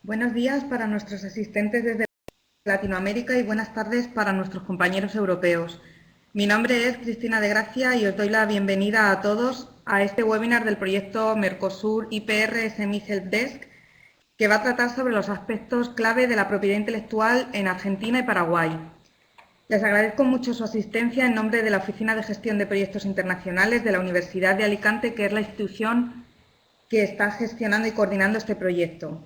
Buenos días para nuestros asistentes desde Latinoamérica y buenas tardes para nuestros compañeros europeos. Mi nombre es Cristina de Gracia y os doy la bienvenida a todos a este webinar del proyecto Mercosur IPR SME Helpdesk, que va a tratar sobre los aspectos clave de la propiedad intelectual en Argentina y Paraguay. Les agradezco mucho su asistencia en nombre de la Oficina de Gestión de Proyectos Internacionales de la Universidad de Alicante, que es la institución que está gestionando y coordinando este proyecto.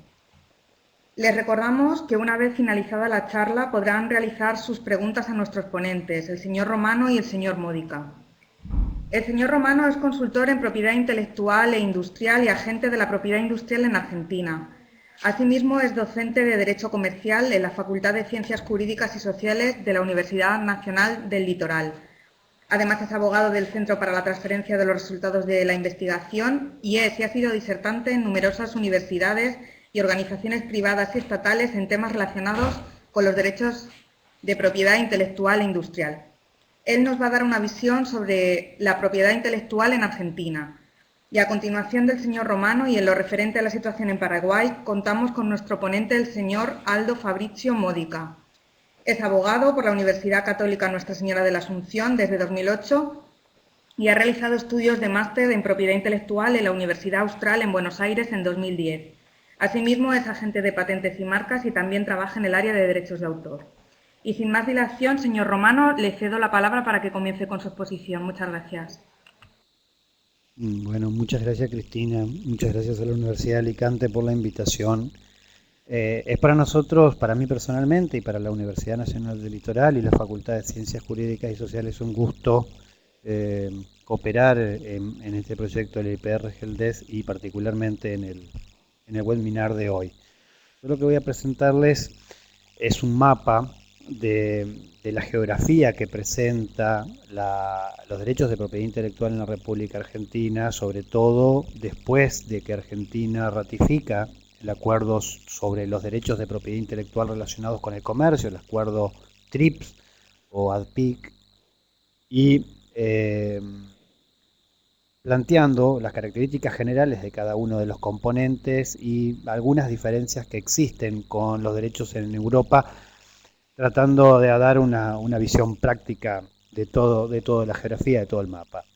Les recordamos que una vez finalizada la charla podrán realizar sus preguntas a nuestros ponentes, el señor Romano y el señor Módica. El señor Romano es consultor en propiedad intelectual e industrial y agente de la propiedad industrial en Argentina. Asimismo, es docente de Derecho Comercial en la Facultad de Ciencias Jurídicas y Sociales de la Universidad Nacional del Litoral. Además, es abogado del Centro para la Transferencia de los Resultados de la Investigación y ha sido disertante en numerosas universidades y organizaciones privadas y estatales en temas relacionados con los derechos de propiedad intelectual e industrial. Él nos va a dar una visión sobre la propiedad intelectual en Argentina. Y a continuación del señor Romano y en lo referente a la situación en Paraguay, contamos con nuestro ponente, el señor Aldo Fabrizio Módica. Es abogado por la Universidad Católica Nuestra Señora de la Asunción desde 2008 y ha realizado estudios de máster en propiedad intelectual en la Universidad Austral en Buenos Aires en 2010. Asimismo, es agente de patentes y marcas y también trabaja en el área de derechos de autor. Y sin más dilación, señor Romano, le cedo la palabra para que comience con su exposición. Muchas gracias. Bueno, muchas gracias Cristina, muchas gracias a la Universidad de Alicante por la invitación. Es para nosotros, para mí personalmente y para la Universidad Nacional del Litoral y la Facultad de Ciencias Jurídicas y Sociales un gusto cooperar en este proyecto del IPR Helpdesk y particularmente en el webinar de hoy. Yo lo que voy a presentarles es un mapa de la geografía que presenta los derechos de propiedad intelectual en la República Argentina, sobre todo después de que Argentina ratifica el acuerdo sobre los derechos de propiedad intelectual relacionados con el comercio, el acuerdo TRIPS o ADPIC, y planteando las características generales de cada uno de los componentes y algunas diferencias que existen con los derechos en Europa, tratando de dar una visión práctica de toda la geografía, de todo el mapa.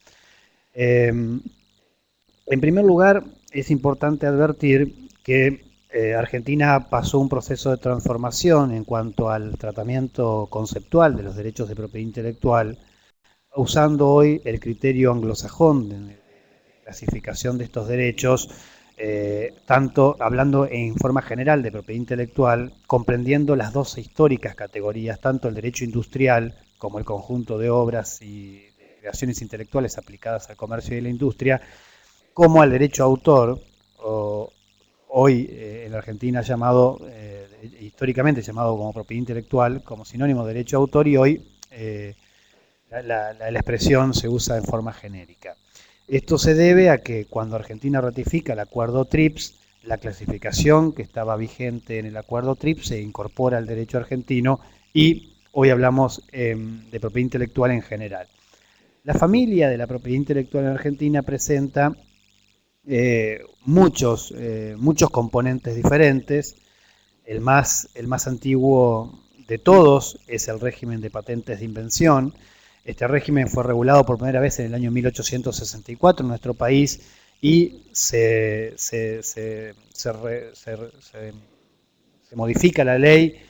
En primer lugar, es importante advertir que Argentina pasó un proceso de transformación en cuanto al tratamiento conceptual de los derechos de propiedad intelectual, usando hoy el criterio anglosajón de clasificación de estos derechos, tanto hablando en forma general de propiedad intelectual, comprendiendo las dos históricas categorías, tanto el derecho industrial como el conjunto de obras y de creaciones intelectuales aplicadas al comercio y la industria, como al derecho a autor, hoy en la Argentina llamado, históricamente llamado como propiedad intelectual, como sinónimo de derecho a autor, y hoy la expresión se usa en forma genérica. Esto se debe a que cuando Argentina ratifica el acuerdo TRIPS, la clasificación que estaba vigente en el acuerdo TRIPS se incorpora al derecho argentino y hoy hablamos de propiedad intelectual en general. La familia de la propiedad intelectual en Argentina presenta muchos componentes diferentes. El más antiguo de todos es el régimen de patentes de invención. Este régimen fue regulado por primera vez en el año 1864 en nuestro país y se modifica la ley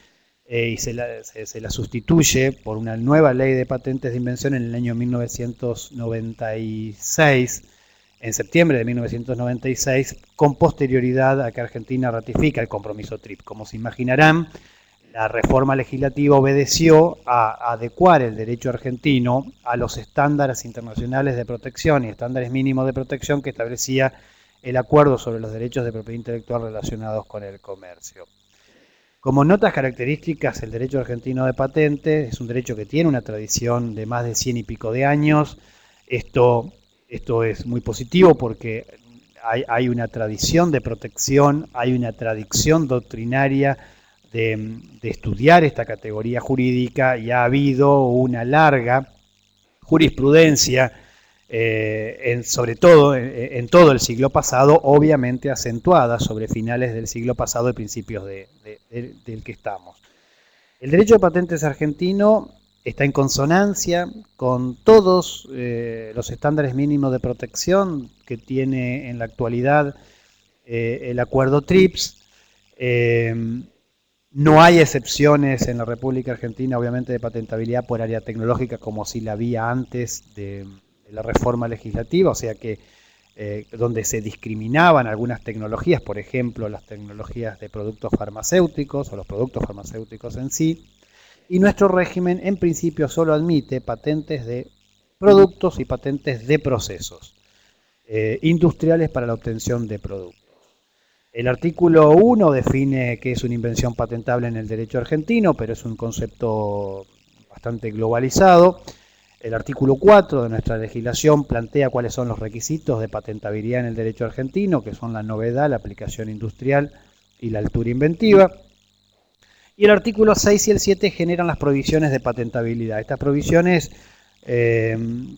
y se la sustituye por una nueva ley de patentes de invención en el año 1996, en septiembre de 1996, con posterioridad a que Argentina ratifica el compromiso TRIPS. Como se imaginarán, la reforma legislativa obedeció a adecuar el derecho argentino a los estándares internacionales de protección y estándares mínimos de protección que establecía el acuerdo sobre los derechos de propiedad intelectual relacionados con el comercio. Como notas características, el derecho argentino de patentes es un derecho que tiene una tradición de más de 100 y pico de años. Esto es muy positivo porque hay una tradición de protección, hay una tradición doctrinaria de estudiar esta categoría jurídica y ha habido una larga jurisprudencia sobre todo en todo el siglo pasado, obviamente acentuada sobre finales del siglo pasado y principios del que estamos. El derecho de patentes argentino está en consonancia con todos los estándares mínimos de protección que tiene en la actualidad el acuerdo TRIPS. No hay excepciones en la República Argentina, obviamente, de patentabilidad por área tecnológica como si la había antes de la reforma legislativa, o sea que donde se discriminaban algunas tecnologías, por ejemplo, las tecnologías de productos farmacéuticos o los productos farmacéuticos en sí, y nuestro régimen en principio solo admite patentes de productos y patentes de procesos industriales para la obtención de productos. El artículo 1 define qué es una invención patentable en el derecho argentino, pero es un concepto bastante globalizado. El artículo 4 de nuestra legislación plantea cuáles son los requisitos de patentabilidad en el derecho argentino, que son la novedad, la aplicación industrial y la altura inventiva. Y el artículo 6 y el 7 generan las provisiones de patentabilidad. Estas provisiones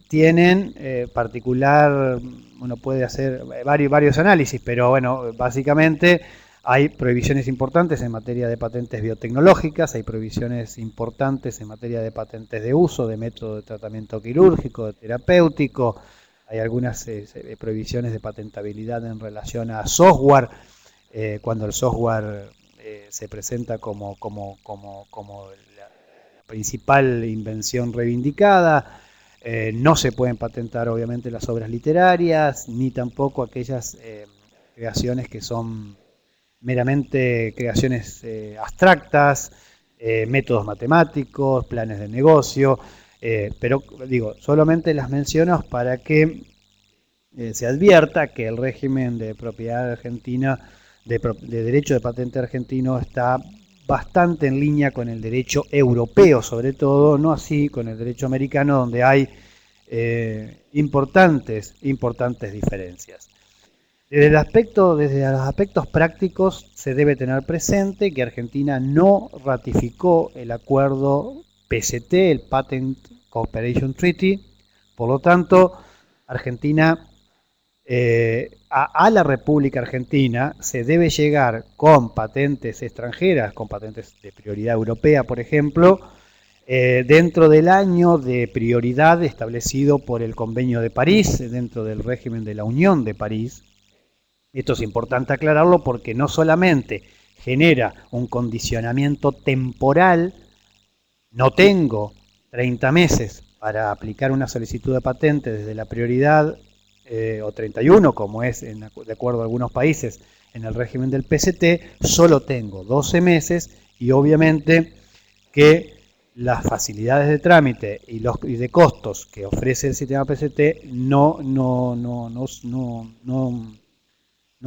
tienen particular, uno puede hacer varios análisis, pero bueno, básicamente hay prohibiciones importantes en materia de patentes biotecnológicas, hay prohibiciones importantes en materia de patentes de uso, de método de tratamiento quirúrgico, de terapéutico, hay algunas prohibiciones de patentabilidad en relación a software, cuando el software se presenta como la principal invención reivindicada. No se pueden patentar obviamente las obras literarias, ni tampoco aquellas creaciones que son meramente creaciones abstractas, métodos matemáticos, planes de negocio, pero digo, solamente las menciono para que se advierta que el régimen de propiedad argentina, de derecho de patente argentino, está bastante en línea con el derecho europeo, sobre todo, no así con el derecho americano, donde hay importantes diferencias. Desde los aspectos prácticos se debe tener presente que Argentina no ratificó el acuerdo PCT, el Patent Cooperation Treaty, por lo tanto, Argentina, a la República Argentina se debe llegar con patentes extranjeras, con patentes de prioridad europea, por ejemplo, dentro del año de prioridad establecido por el Convenio de París, dentro del régimen de la Unión de París. Esto es importante aclararlo porque no solamente genera un condicionamiento temporal, no tengo 30 meses para aplicar una solicitud de patente desde la prioridad, o 31, como es de acuerdo a algunos países en el régimen del PCT, solo tengo 12 meses y obviamente que las facilidades de trámite y de costos que ofrece el sistema PCT no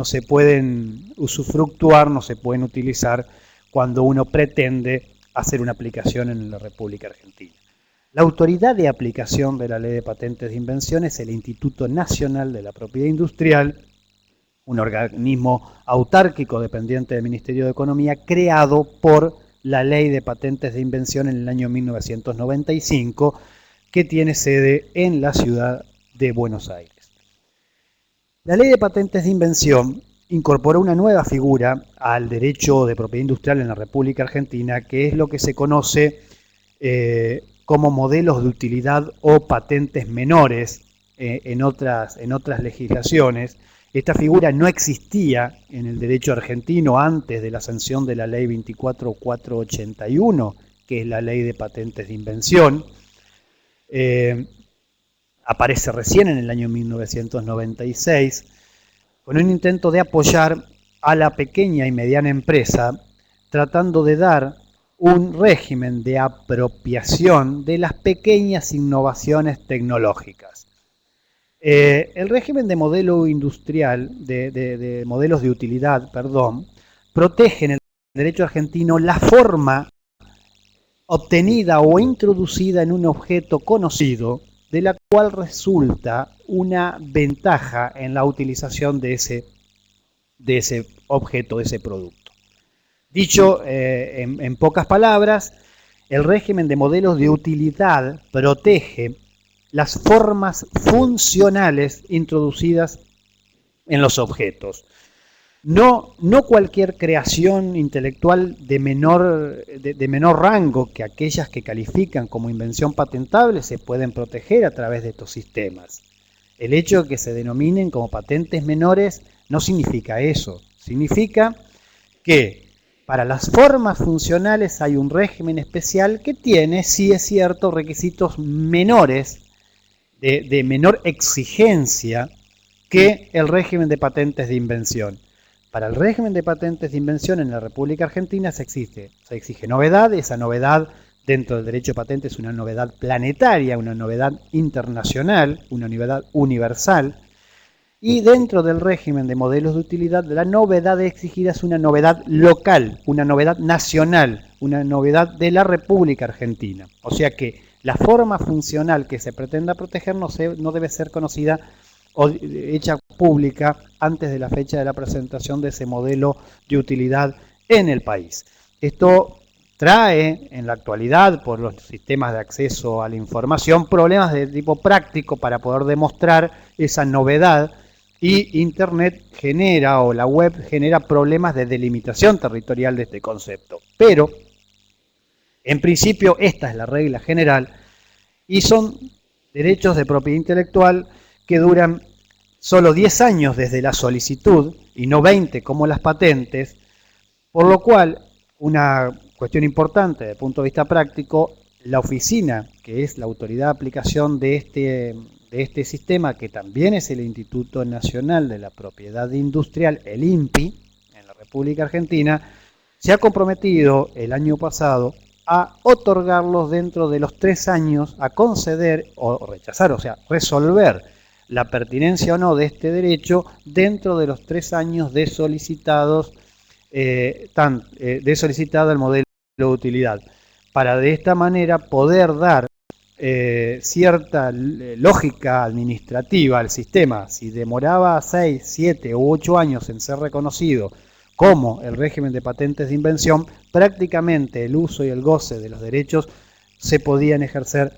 se pueden usufructuar, no se pueden utilizar cuando uno pretende hacer una aplicación en la República Argentina. La autoridad de aplicación de la Ley de Patentes de Invención es el Instituto Nacional de la Propiedad Industrial, un organismo autárquico dependiente del Ministerio de Economía, creado por la Ley de Patentes de Invención en el año 1995, que tiene sede en la ciudad de Buenos Aires. La Ley de Patentes de Invención incorporó una nueva figura al derecho de propiedad industrial en la República Argentina, que es lo que se conoce como modelos de utilidad o patentes menores en otras legislaciones. Esta figura no existía en el derecho argentino antes de la sanción de la ley 24481, que es la ley de patentes de invención. Aparece recién en el año 1996, con un intento de apoyar a la pequeña y mediana empresa, tratando de dar un régimen de apropiación de las pequeñas innovaciones tecnológicas. El régimen de modelo industrial, de modelos de utilidad, protege en el derecho argentino la forma obtenida o introducida en un objeto conocido, de la cual resulta una ventaja en la utilización de ese objeto, de ese producto. Dicho en pocas palabras, el régimen de modelos de utilidad protege las formas funcionales introducidas en los objetos. No cualquier creación intelectual de menor rango que aquellas que califican como invención patentable se pueden proteger a través de estos sistemas. El hecho de que se denominen como patentes menores no significa eso. Significa que para las formas funcionales hay un régimen especial que tiene, sí es cierto, requisitos menores, de menor exigencia que el régimen de patentes de invención. Para el régimen de patentes de invención en la República Argentina se exige novedad. Esa novedad dentro del derecho de patentes es una novedad planetaria, una novedad internacional, una novedad universal. Y dentro del régimen de modelos de utilidad, la novedad exigida es una novedad local, una novedad nacional, una novedad de la República Argentina. O sea que la forma funcional que se pretenda proteger no debe ser conocida o hecha pública antes de la fecha de la presentación de ese modelo de utilidad en el país. Esto trae en la actualidad, por los sistemas de acceso a la información, problemas de tipo práctico para poder demostrar esa novedad, y Internet genera, o la web genera, problemas de delimitación territorial de este concepto. Pero, en principio, esta es la regla general y son derechos de propiedad intelectual que duran solo 10 años desde la solicitud y no 20 como las patentes, por lo cual, una cuestión importante desde el punto de vista práctico, la oficina, que es la autoridad de aplicación de este sistema, que también es el Instituto Nacional de la Propiedad Industrial, el INPI, en la República Argentina, se ha comprometido el año pasado a otorgarlos dentro de los 3 años, a conceder o rechazar, o sea, resolver la pertinencia o no de este derecho dentro de los 3 años de solicitado el modelo de utilidad, para de esta manera poder dar cierta lógica administrativa al sistema. Si demoraba 6, 7 u 8 años en ser reconocido como el régimen de patentes de invención, prácticamente el uso y el goce de los derechos se podían ejercer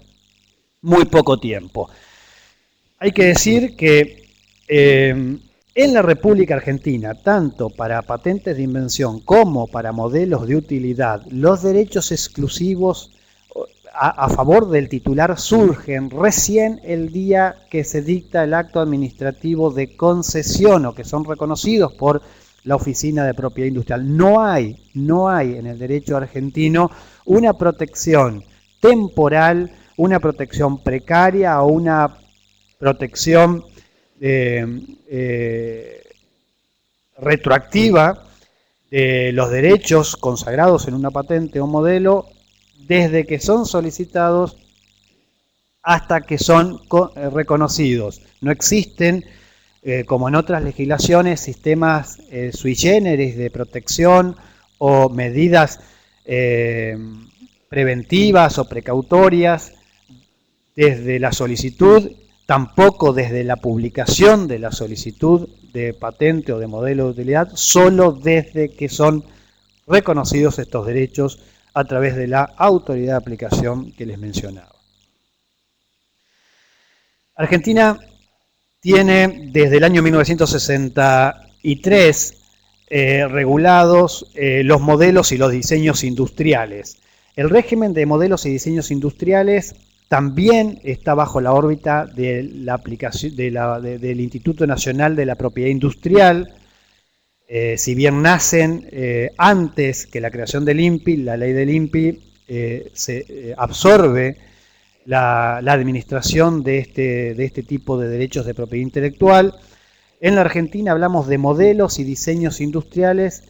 muy poco tiempo. Hay que decir que en la República Argentina, tanto para patentes de invención como para modelos de utilidad, los derechos exclusivos a favor del titular surgen recién el día que se dicta el acto administrativo de concesión, o que son reconocidos por la Oficina de Propiedad Industrial. No hay en el derecho argentino una protección temporal, una protección precaria o una protección retroactiva de los derechos consagrados en una patente o modelo desde que son solicitados hasta que son reconocidos. No existen, como en otras legislaciones, sistemas sui generis de protección o medidas preventivas o precautorias desde la solicitud, tampoco desde la publicación de la solicitud de patente o de modelo de utilidad, solo desde que son reconocidos estos derechos a través de la autoridad de aplicación que les mencionaba. Argentina tiene desde el año 1963 regulados los modelos y los diseños industriales. El régimen de modelos y diseños industriales también está bajo la órbita de la aplicación del Instituto Nacional de la Propiedad Industrial. Si bien nacen antes que la creación del INPI, la ley del INPI se absorbe la administración de este tipo de derechos de propiedad intelectual. En la Argentina hablamos de modelos y diseños industriales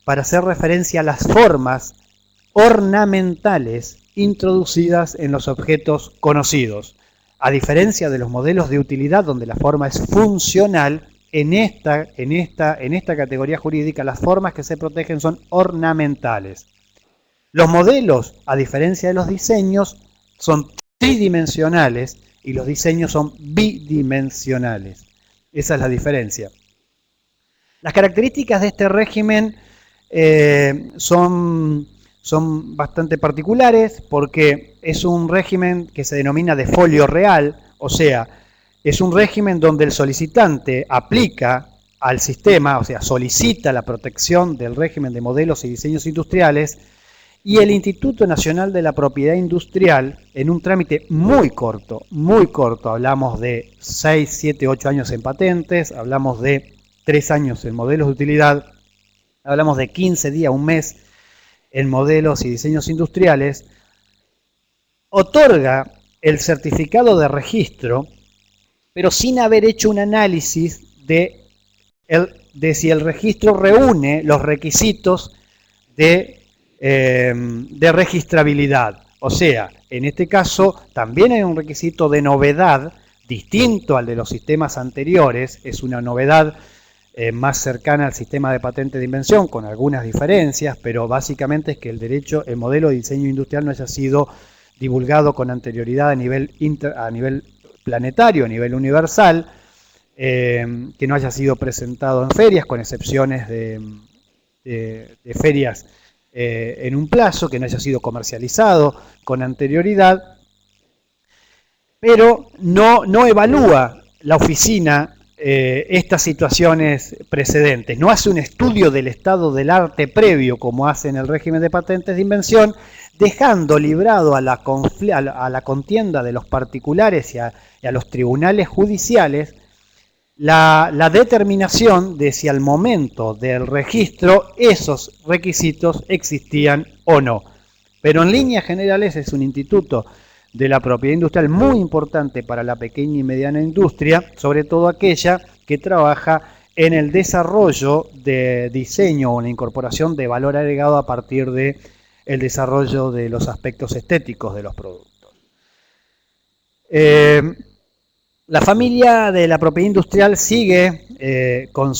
para hacer referencia a las formas ornamentales introducidas en los objetos conocidos. A diferencia de los modelos de utilidad, donde la forma es funcional, en esta categoría jurídica las formas que se protegen son ornamentales. Los modelos, a diferencia de los diseños, son tridimensionales y los diseños son bidimensionales. Esa es la diferencia. Las características de este régimen son bastante particulares porque es un régimen que se denomina de folio real. O sea, es un régimen donde el solicitante aplica al sistema, o sea, solicita la protección del régimen de modelos y diseños industriales, y el Instituto Nacional de la Propiedad Industrial, en un trámite muy corto, hablamos de 6, 7, 8 años en patentes, hablamos de 3 años en modelos de utilidad, hablamos de 15 días, un mes en modelos y diseños industriales, otorga el certificado de registro, pero sin haber hecho un análisis de si el registro reúne los requisitos de registrabilidad. O sea, en este caso también hay un requisito de novedad distinto al de los sistemas anteriores, es una novedad más cercana al sistema de patente de invención, con algunas diferencias, pero básicamente es que el modelo de diseño industrial no haya sido divulgado con anterioridad a nivel planetario, a nivel universal, que no haya sido presentado en ferias, con excepciones de ferias en un plazo, que no haya sido comercializado con anterioridad, pero no evalúa la oficina estas situaciones precedentes, no hace un estudio del estado del arte previo como hace en el régimen de patentes de invención, dejando librado a la contienda de los particulares y a los tribunales judiciales la determinación de si al momento del registro esos requisitos existían o no. Pero en líneas generales es un instituto de la propiedad industrial muy importante para la pequeña y mediana industria, sobre todo aquella que trabaja en el desarrollo de diseño o la incorporación de valor agregado a partir del desarrollo de los aspectos estéticos de los productos. La familia de la propiedad industrial sigue con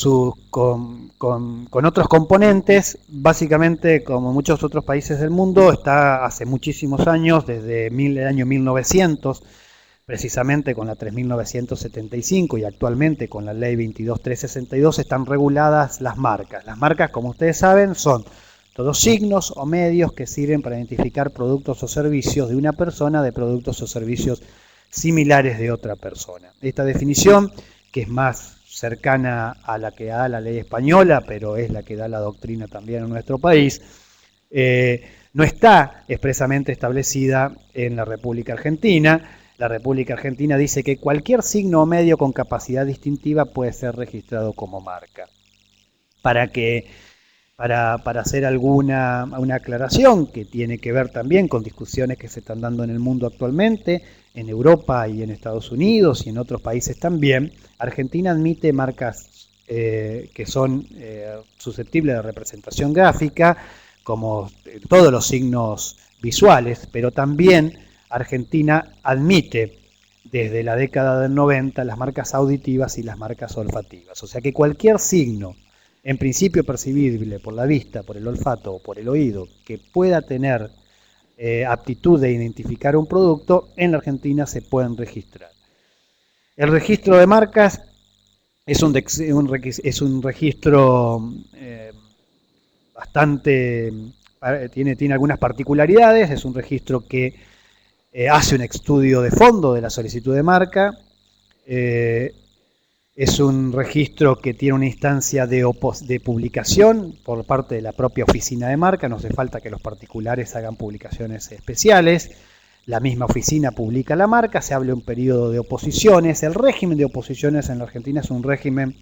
otros componentes, básicamente como muchos otros países del mundo, está hace muchísimos años, desde el año 1900, precisamente con la 3975 y actualmente con la ley 22362, están reguladas las marcas. Las marcas, como ustedes saben, son todos signos o medios que sirven para identificar productos o servicios de una persona, de productos o servicios similares de otra persona. Esta definición, que es más cercana a la que da la ley española, pero es la que da la doctrina también en nuestro país, no está expresamente establecida en la República Argentina. La República Argentina dice que cualquier signo o medio con capacidad distintiva puede ser registrado como marca. Para hacer una aclaración que tiene que ver también con discusiones que se están dando en el mundo actualmente, en Europa y en Estados Unidos y en otros países también, Argentina admite marcas que son susceptibles de representación gráfica, como todos los signos visuales, pero también Argentina admite desde la década del 90 las marcas auditivas y las marcas olfativas. O sea que cualquier signo, en principio percibible por la vista, por el olfato o por el oído, que pueda tener aptitud de identificar un producto, en la Argentina se pueden registrar. El registro de marcas es un registro bastante, tiene algunas particularidades, es un registro que hace un estudio de fondo de la solicitud de marca, es un registro que tiene una instancia de publicación por parte de la propia oficina de marca, no hace falta que los particulares hagan publicaciones especiales, la misma oficina publica la marca, se habla de un periodo de oposiciones. El régimen de oposiciones en la Argentina es un régimen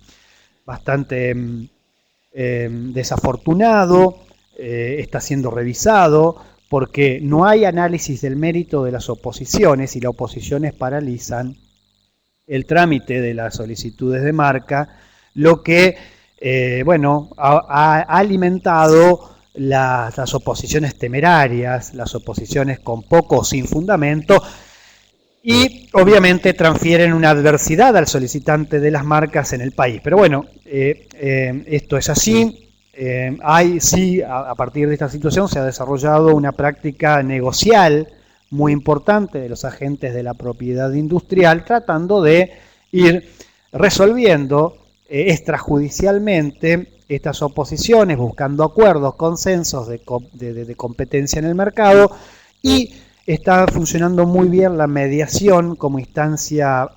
bastante desafortunado, está siendo revisado porque no hay análisis del mérito de las oposiciones y las oposiciones paralizan el trámite de las solicitudes de marca, lo que ha alimentado las oposiciones temerarias, las oposiciones con poco o sin fundamento, y obviamente transfieren una adversidad al solicitante de las marcas en el país. Pero bueno, esto es así. A partir de esta situación se ha desarrollado una práctica negocial muy importante de los agentes de la propiedad industrial, tratando de ir resolviendo extrajudicialmente estas oposiciones, buscando acuerdos, consensos de competencia en el mercado y está funcionando muy bien la mediación como instancia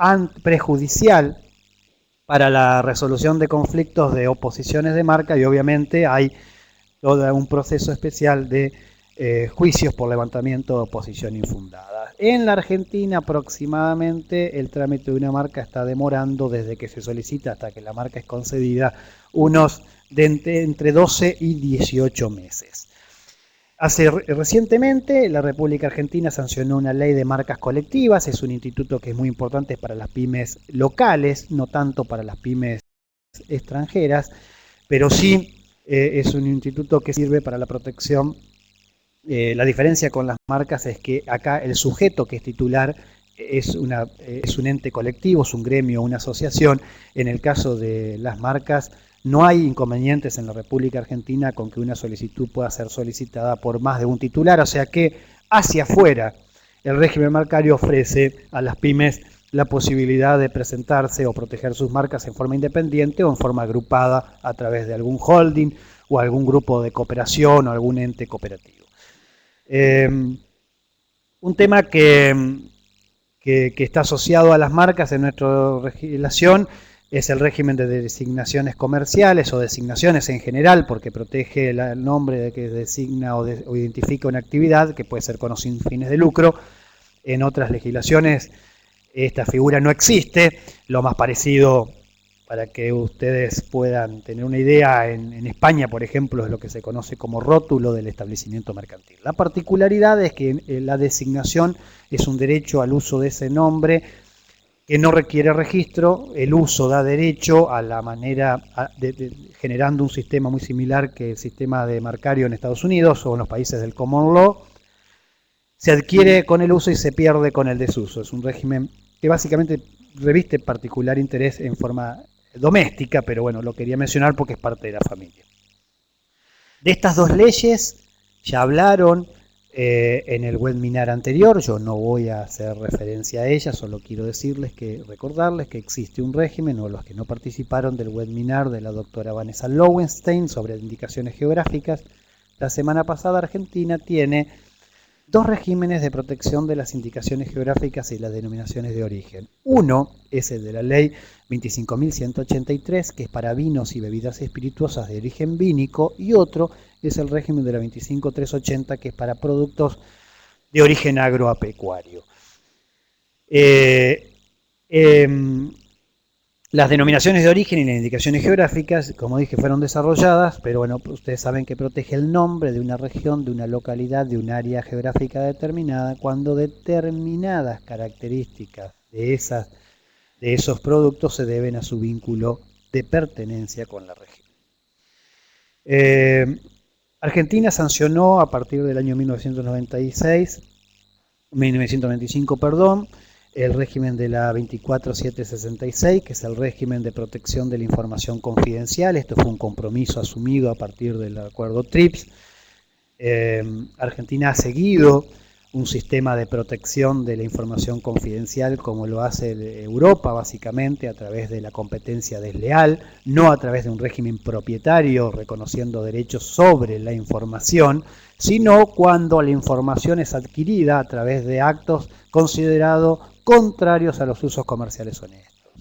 prejudicial para la resolución de conflictos de oposiciones de marca, y obviamente hay todo un proceso especial de juicios por levantamiento de oposición infundada. En la Argentina aproximadamente el trámite de una marca está demorando desde que se solicita hasta que la marca es concedida unos entre 12 y 18 meses. Recientemente la República Argentina sancionó una ley de marcas colectivas, es un instituto que es muy importante para las pymes locales, no tanto para las pymes extranjeras, pero sí es un instituto que sirve para la protección. La diferencia con las marcas es que acá el sujeto que es titular es un ente colectivo, es un gremio, una asociación. En el caso de las marcas no hay inconvenientes en la República Argentina con que una solicitud pueda ser solicitada por más de un titular, o sea que hacia afuera el régimen marcario ofrece a las pymes la posibilidad de presentarse o proteger sus marcas en forma independiente o en forma agrupada a través de algún holding o algún grupo de cooperación o algún ente cooperativo. Un tema que está asociado a las marcas en nuestra legislación es el régimen de designaciones comerciales o designaciones en general, porque protege el nombre de que designa o identifica una actividad que puede ser con o sin fines de lucro. En otras legislaciones esta figura no existe. Lo más parecido, para que ustedes puedan tener una idea, en España, por ejemplo, es lo que se conoce como rótulo del establecimiento mercantil. La particularidad es que la designación es un derecho al uso de ese nombre que no requiere registro. El uso da derecho a la manera, generando un sistema muy similar que el sistema de marcario en Estados Unidos o en los países del common law. Se adquiere con el uso y se pierde con el desuso. Es un régimen que básicamente reviste particular interés en forma doméstica, pero bueno, lo quería mencionar porque es parte de la familia. De estas dos leyes ya hablaron en el webinar anterior, yo no voy a hacer referencia a ellas, solo quiero recordarles que existe un régimen, o los que no participaron del webinar de la doctora Vanessa Lowenstein sobre indicaciones geográficas. La semana pasada Argentina tiene dos regímenes de protección de las indicaciones geográficas y las denominaciones de origen. Uno es el de la ley 25.183, que es para vinos y bebidas espirituosas de origen vínico, y otro es el régimen de la 25.380, que es para productos de origen agropecuario. Las denominaciones de origen y las indicaciones geográficas, como dije, fueron desarrolladas, pero bueno, ustedes saben que protege el nombre de una región, de una localidad, de un área geográfica determinada, cuando determinadas características de esos productos se deben a su vínculo de pertenencia con la región. Argentina sancionó a partir del año 1995, el régimen de la 24766, que es el régimen de protección de la información confidencial. Esto fue un compromiso asumido a partir del acuerdo TRIPS. Argentina ha seguido un sistema de protección de la información confidencial como lo hace Europa, básicamente a través de la competencia desleal, no a través de un régimen propietario reconociendo derechos sobre la información, sino cuando la información es adquirida a través de actos considerados contrarios a los usos comerciales honestos.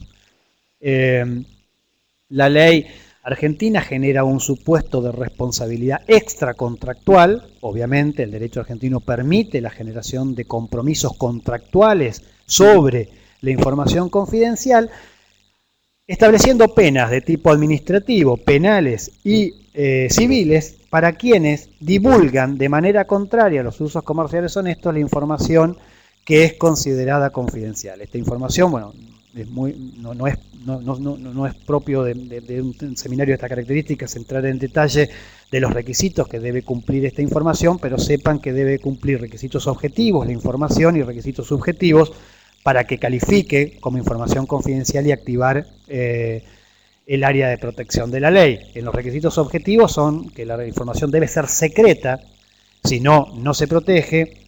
La ley argentina genera un supuesto de responsabilidad extracontractual. Obviamente el derecho argentino permite la generación de compromisos contractuales sobre la información confidencial, estableciendo penas de tipo administrativo, penales y civiles para quienes divulgan de manera contraria a los usos comerciales honestos la información que es considerada confidencial. Esta información, bueno, no es propio de un seminario de estas características entrar en detalle de los requisitos que debe cumplir esta información, pero sepan que debe cumplir requisitos objetivos la información y requisitos subjetivos para que califique como información confidencial y activar el área de protección de la ley. En los requisitos objetivos son que la información debe ser secreta, si no, no se protege,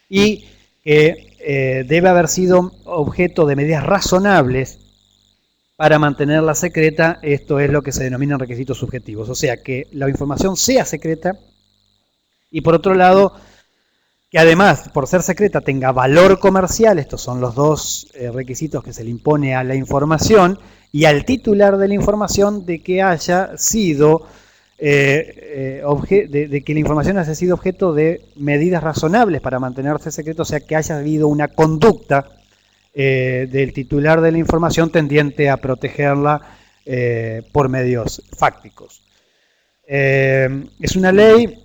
y que debe haber sido objeto de medidas razonables para mantenerla secreta. Esto es lo que se denominan requisitos subjetivos, o sea, que la información sea secreta y por otro lado, que además, por ser secreta, tenga valor comercial, estos son los dos requisitos que se le impone a la información, y al titular de la información de que haya sido, de que la información haya sido objeto de medidas razonables para mantenerse secreto, o sea, que haya habido una conducta del titular de la información tendiente a protegerla por medios fácticos. Es una ley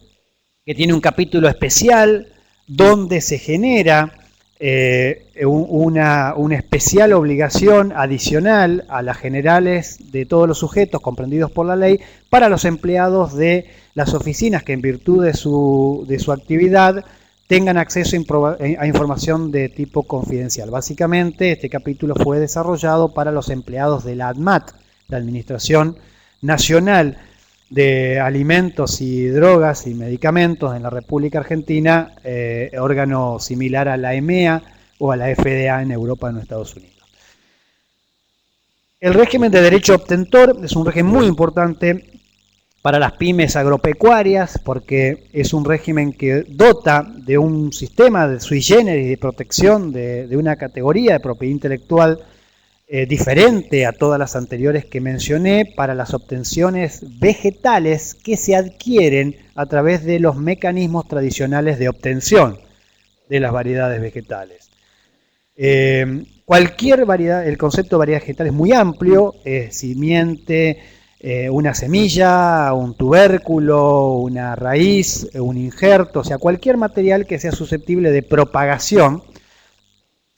que tiene un capítulo especial donde se genera una especial obligación adicional a las generales de todos los sujetos comprendidos por la ley para los empleados de las oficinas que en virtud de su actividad tengan acceso a información de tipo confidencial. Básicamente, este capítulo fue desarrollado para los empleados de la ADMAT, la Administración Nacional de Alimentos y Drogas y Medicamentos en la República Argentina, órgano similar a la EMEA o a la FDA en Europa o en Estados Unidos. El régimen de derecho obtentor es un régimen muy importante para las pymes agropecuarias porque es un régimen que dota de un sistema de sui generis de protección de una categoría de propiedad intelectual diferente a todas las anteriores que mencioné para las obtenciones vegetales que se adquieren a través de los mecanismos tradicionales de obtención de las variedades vegetales. Cualquier variedad, el concepto de variedad vegetal es muy amplio, simiente, una semilla, un tubérculo, una raíz, un injerto, o sea, cualquier material que sea susceptible de propagación,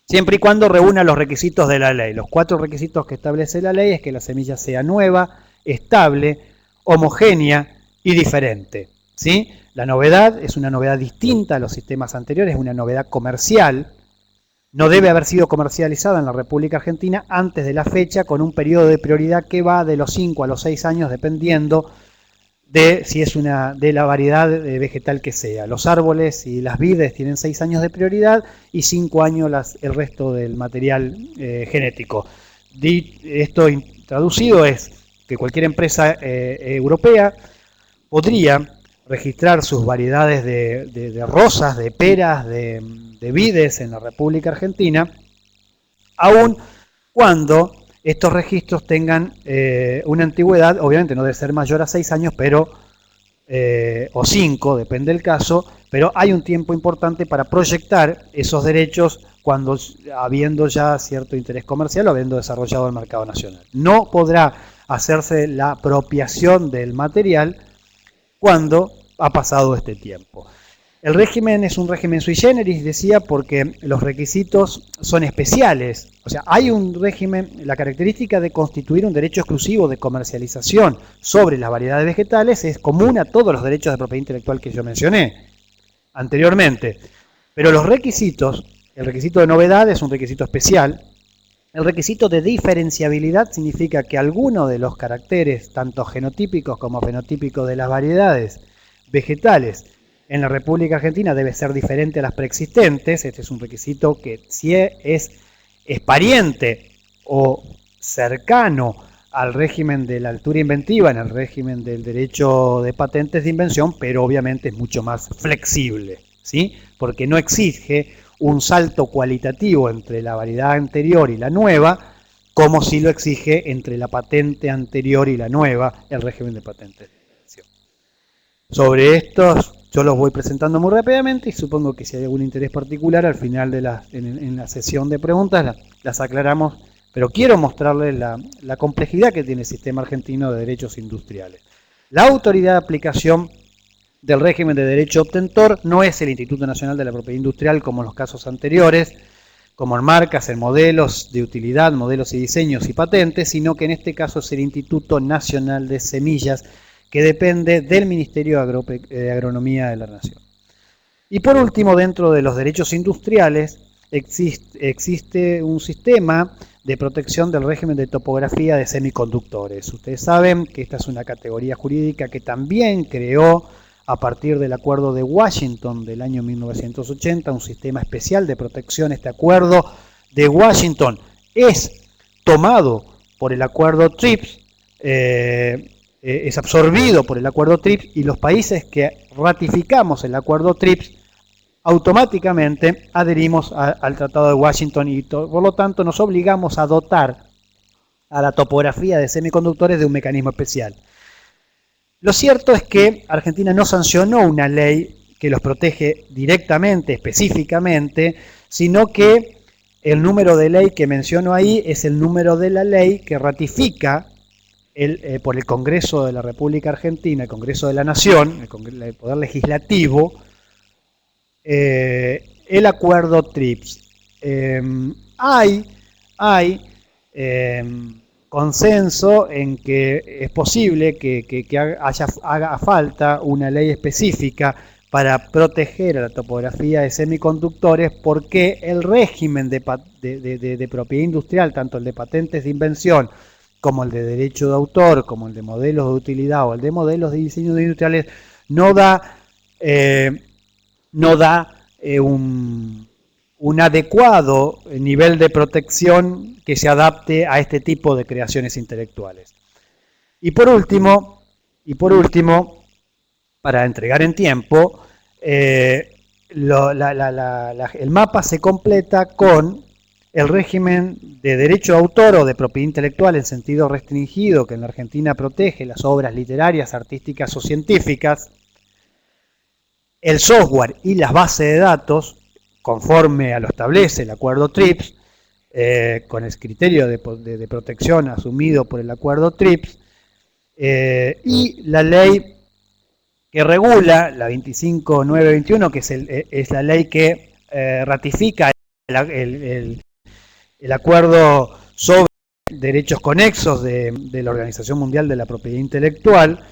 siempre y cuando reúna los requisitos de la ley. Los 4 requisitos que establece la ley es que la semilla sea nueva, estable, homogénea y diferente, ¿sí? La novedad es una novedad distinta a los sistemas anteriores, es una novedad comercial. No debe haber sido comercializada en la República Argentina antes de la fecha, con un periodo de prioridad que va de los 5 a los 6 años, dependiendo de si es de la variedad vegetal que sea. Los árboles y las vides tienen 6 años de prioridad y 5 años el resto del material genético. Esto traducido es que cualquier empresa europea podría registrar sus variedades de rosas, de peras, de vides en la República Argentina, aun cuando estos registros tengan una antigüedad, obviamente no debe ser mayor a 6 años, pero o 5, depende del caso, pero hay un tiempo importante para proyectar esos derechos cuando habiendo ya cierto interés comercial o habiendo desarrollado el mercado nacional. No podrá hacerse la apropiación del material cuando ha pasado este tiempo. El régimen es un régimen sui generis, decía, porque los requisitos son especiales. O sea, hay un régimen, la característica de constituir un derecho exclusivo de comercialización sobre las variedades vegetales es común a todos los derechos de propiedad intelectual que yo mencioné anteriormente. Pero los requisitos, el requisito de novedad es un requisito especial. El requisito de diferenciabilidad significa que alguno de los caracteres, tanto genotípicos como fenotípicos de las variedades vegetales en la República Argentina debe ser diferente a las preexistentes. Este es un requisito que si es pariente o cercano al régimen de la altura inventiva, en el régimen del derecho de patentes de invención, pero obviamente es mucho más flexible, ¿sí? Porque no exige un salto cualitativo entre la variedad anterior y la nueva, como si lo exige entre la patente anterior y la nueva, el régimen de patentes de invención. Sobre estos yo los voy presentando muy rápidamente y supongo que si hay algún interés particular al final de en la sesión de preguntas las aclaramos, pero quiero mostrarles la complejidad que tiene el sistema argentino de derechos industriales. La autoridad de aplicación del régimen de derecho obtentor no es el Instituto Nacional de la Propiedad Industrial como en los casos anteriores, como en marcas, en modelos de utilidad, modelos y diseños y patentes, sino que en este caso es el Instituto Nacional de Semillas, que depende del Ministerio de Agronomía de la Nación. Y por último, dentro de los derechos industriales, existe un sistema de protección del régimen de topografía de semiconductores. Ustedes saben que esta es una categoría jurídica que también creó a partir del Acuerdo de Washington del año 1980, un sistema especial de protección. Este Acuerdo de Washington es tomado por el Acuerdo TRIPS, es absorbido por el Acuerdo TRIPS, y los países que ratificamos el Acuerdo TRIPS automáticamente adherimos al Tratado de Washington y por lo tanto nos obligamos a dotar a la topografía de semiconductores de un mecanismo especial. Lo cierto es que Argentina no sancionó una ley que los protege directamente, específicamente, sino que el número de ley que menciono ahí es el número de la ley que ratifica por el Congreso de la República Argentina, el Congreso de la Nación, el Poder Legislativo, el acuerdo TRIPS. Hay consenso en que es posible que haga falta una ley específica para proteger a la topografía de semiconductores, porque el régimen de propiedad industrial, tanto el de patentes de invención como el de derecho de autor, como el de modelos de utilidad o el de modelos de diseño industriales, no da un adecuado nivel de protección que se adapte a este tipo de creaciones intelectuales. Y por último, para entregar en tiempo, el mapa se completa con el régimen de derecho de autor o de propiedad intelectual en sentido restringido que en la Argentina protege las obras literarias, artísticas o científicas, el software y las bases de datos, conforme a lo establece el acuerdo TRIPS, con el criterio de protección asumido por el acuerdo TRIPS, y la ley que regula, la 25921, que es la ley que ratifica el acuerdo sobre derechos conexos de la Organización Mundial de la Propiedad Intelectual,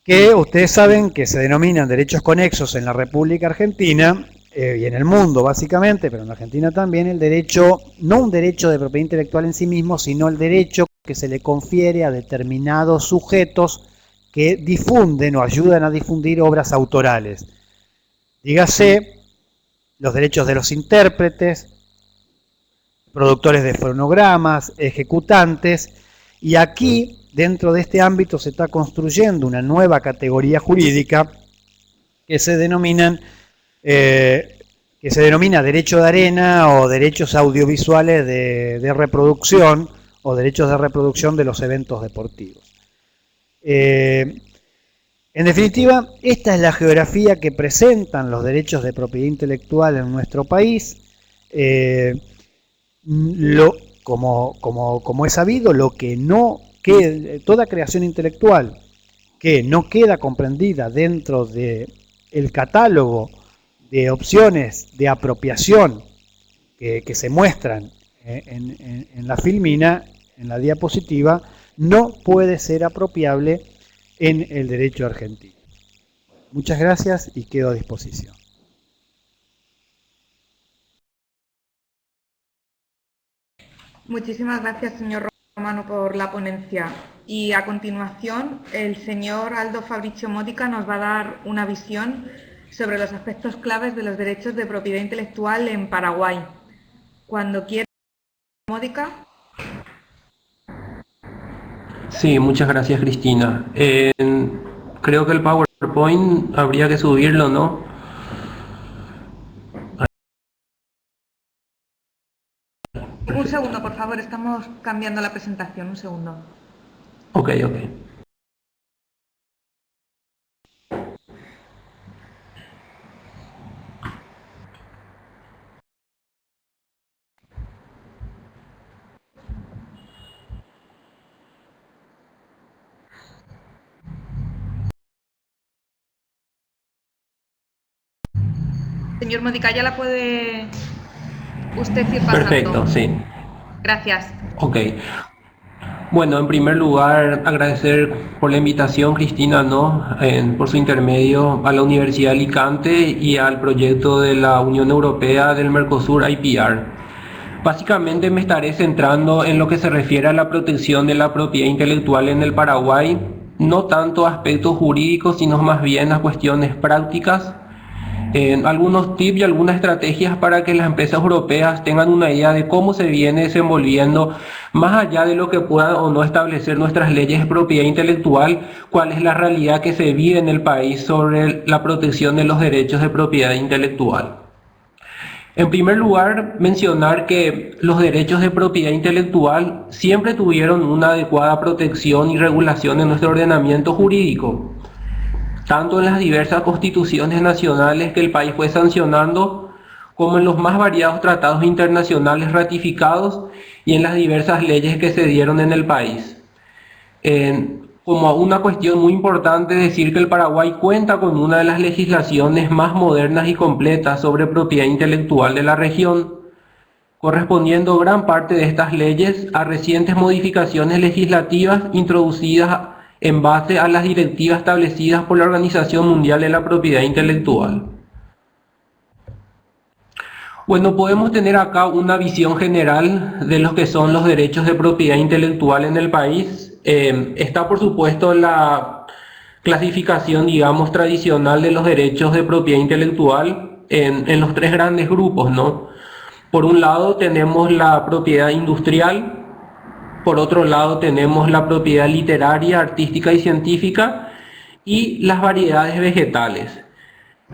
que ustedes saben que se denominan derechos conexos en la República Argentina y en el mundo básicamente, pero en Argentina también, el derecho, no un derecho de propiedad intelectual en sí mismo, sino el derecho que se le confiere a determinados sujetos que difunden o ayudan a difundir obras autorales. Dígase, los derechos de los intérpretes, productores de fonogramas, ejecutantes, y aquí, dentro de este ámbito, se está construyendo una nueva categoría jurídica que se denomina derecho de arena o derechos audiovisuales de reproducción o derechos de reproducción de los eventos deportivos. En definitiva, esta es la geografía que presentan los derechos de propiedad intelectual en nuestro país. Como es sabido, toda creación intelectual que no queda comprendida dentro del catálogo de opciones de apropiación que se muestran en la filmina, en la diapositiva, no puede ser apropiable en el derecho argentino. Muchas gracias y quedo a disposición. Muchísimas gracias, señor Romano, por la ponencia. Y a continuación, el señor Aldo Fabricio Modica nos va a dar una visión sobre los aspectos claves de los derechos de propiedad intelectual en Paraguay. Cuando quiera, Modica. Sí, muchas gracias, Cristina. Creo que el PowerPoint habría que subirlo, ¿no? Un segundo, por favor, estamos cambiando la presentación. Un segundo. Ok. Señor Modica, ya la puede usted ir pasando. Perfecto, sí. Gracias. Ok. Bueno, en primer lugar, agradecer por la invitación, Cristina, ¿no? Por su intermedio a la Universidad de Alicante y al proyecto de la Unión Europea del Mercosur IPR. Básicamente me estaré centrando en lo que se refiere a la protección de la propiedad intelectual en el Paraguay, no tanto a aspectos jurídicos, sino más bien a cuestiones prácticas algunos tips y algunas estrategias para que las empresas europeas tengan una idea de cómo se viene desenvolviendo, más allá de lo que puedan o no establecer nuestras leyes de propiedad intelectual, cuál es la realidad que se vive en el país sobre la protección de los derechos de propiedad intelectual. En primer lugar, mencionar que los derechos de propiedad intelectual siempre tuvieron una adecuada protección y regulación en nuestro ordenamiento jurídico, tanto en las diversas constituciones nacionales que el país fue sancionando, como en los más variados tratados internacionales ratificados y en las diversas leyes que se dieron en el país. Como una cuestión muy importante decir que el Paraguay cuenta con una de las legislaciones más modernas y completas sobre propiedad intelectual de la región, correspondiendo gran parte de estas leyes a recientes modificaciones legislativas introducidas en base a las directivas establecidas por la Organización Mundial de la Propiedad Intelectual. Bueno, podemos tener acá una visión general de lo que son los derechos de propiedad intelectual en el país. Está por supuesto la clasificación, digamos, tradicional de los derechos de propiedad intelectual en los tres grandes grupos, ¿no? Por un lado tenemos la propiedad industrial, por otro lado tenemos la propiedad literaria, artística y científica y las variedades vegetales.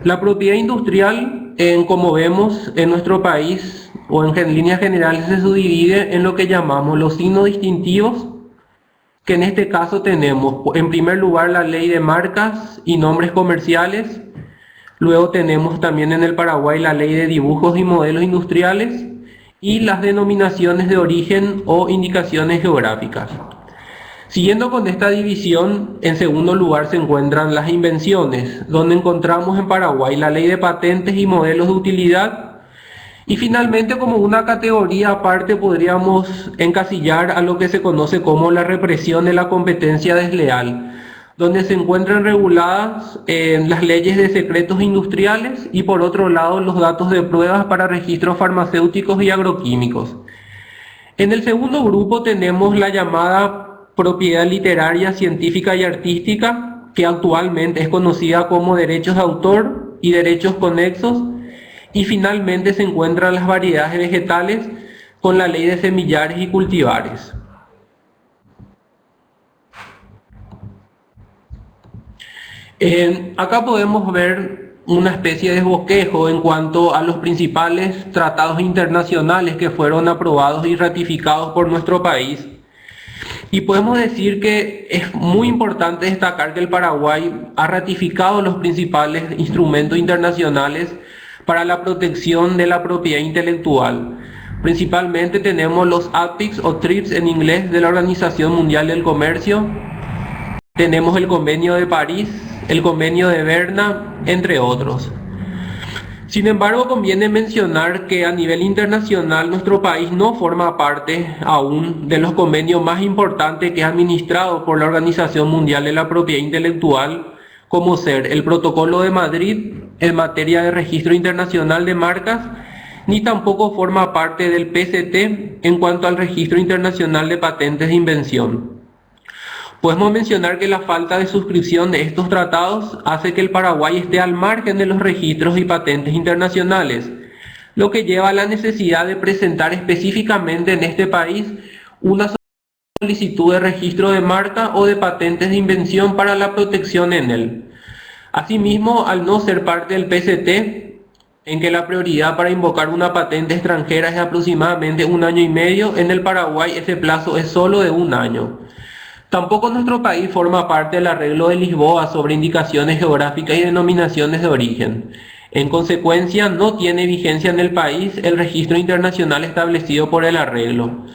La propiedad industrial, como vemos en nuestro país, o en líneas generales se subdivide en lo que llamamos los signos distintivos, que en este caso tenemos en primer lugar la ley de marcas y nombres comerciales, luego tenemos también en el Paraguay la ley de dibujos y modelos industriales y las denominaciones de origen o indicaciones geográficas. Siguiendo con esta división, en segundo lugar se encuentran las invenciones, donde encontramos en Paraguay la ley de patentes y modelos de utilidad. Y finalmente, como una categoría aparte, podríamos encasillar a lo que se conoce como la represión de la competencia desleal, donde se encuentran reguladas las leyes de secretos industriales y por otro lado los datos de pruebas para registros farmacéuticos y agroquímicos. En el segundo grupo tenemos la llamada propiedad literaria, científica y artística, que actualmente es conocida como derechos de autor y derechos conexos. Y finalmente se encuentran las variedades vegetales con la ley de semillares y cultivares. Acá podemos ver una especie de bosquejo en cuanto a los principales tratados internacionales que fueron aprobados y ratificados por nuestro país. Y podemos decir que es muy importante destacar que el Paraguay ha ratificado los principales instrumentos internacionales para la protección de la propiedad intelectual. Principalmente tenemos los APICS o TRIPS en inglés de la Organización Mundial del Comercio, tenemos el Convenio de París, el Convenio de Berna, entre otros. Sin embargo, conviene mencionar que a nivel internacional nuestro país no forma parte aún de los convenios más importantes que es administrado por la Organización Mundial de la Propiedad Intelectual, como ser el Protocolo de Madrid en materia de registro internacional de marcas, ni tampoco forma parte del PCT en cuanto al registro internacional de patentes de invención. Podemos mencionar que la falta de suscripción de estos tratados hace que el Paraguay esté al margen de los registros y patentes internacionales, lo que lleva a la necesidad de presentar específicamente en este país una solicitud de registro de marca o de patentes de invención para la protección en él. Asimismo, al no ser parte del PCT, en que la prioridad para invocar una patente extranjera es aproximadamente 1 año y medio, en el Paraguay ese plazo es solo de 1 año. Tampoco nuestro país forma parte del arreglo de Lisboa sobre indicaciones geográficas y denominaciones de origen. En consecuencia, no tiene vigencia en el país el registro internacional establecido por el arreglo.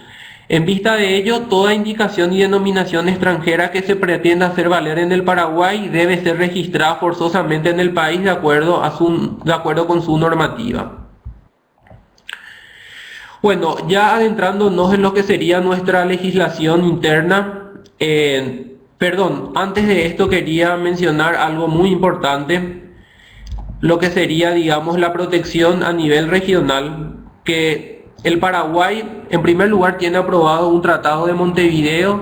En vista de ello, toda indicación y denominación extranjera que se pretenda hacer valer en el Paraguay debe ser registrada forzosamente en el país de acuerdo con su normativa. Bueno, ya adentrándonos en lo que sería nuestra legislación interna, antes de esto quería mencionar algo muy importante, lo que sería, digamos, la protección a nivel regional, que el Paraguay, en primer lugar, tiene aprobado un tratado de Montevideo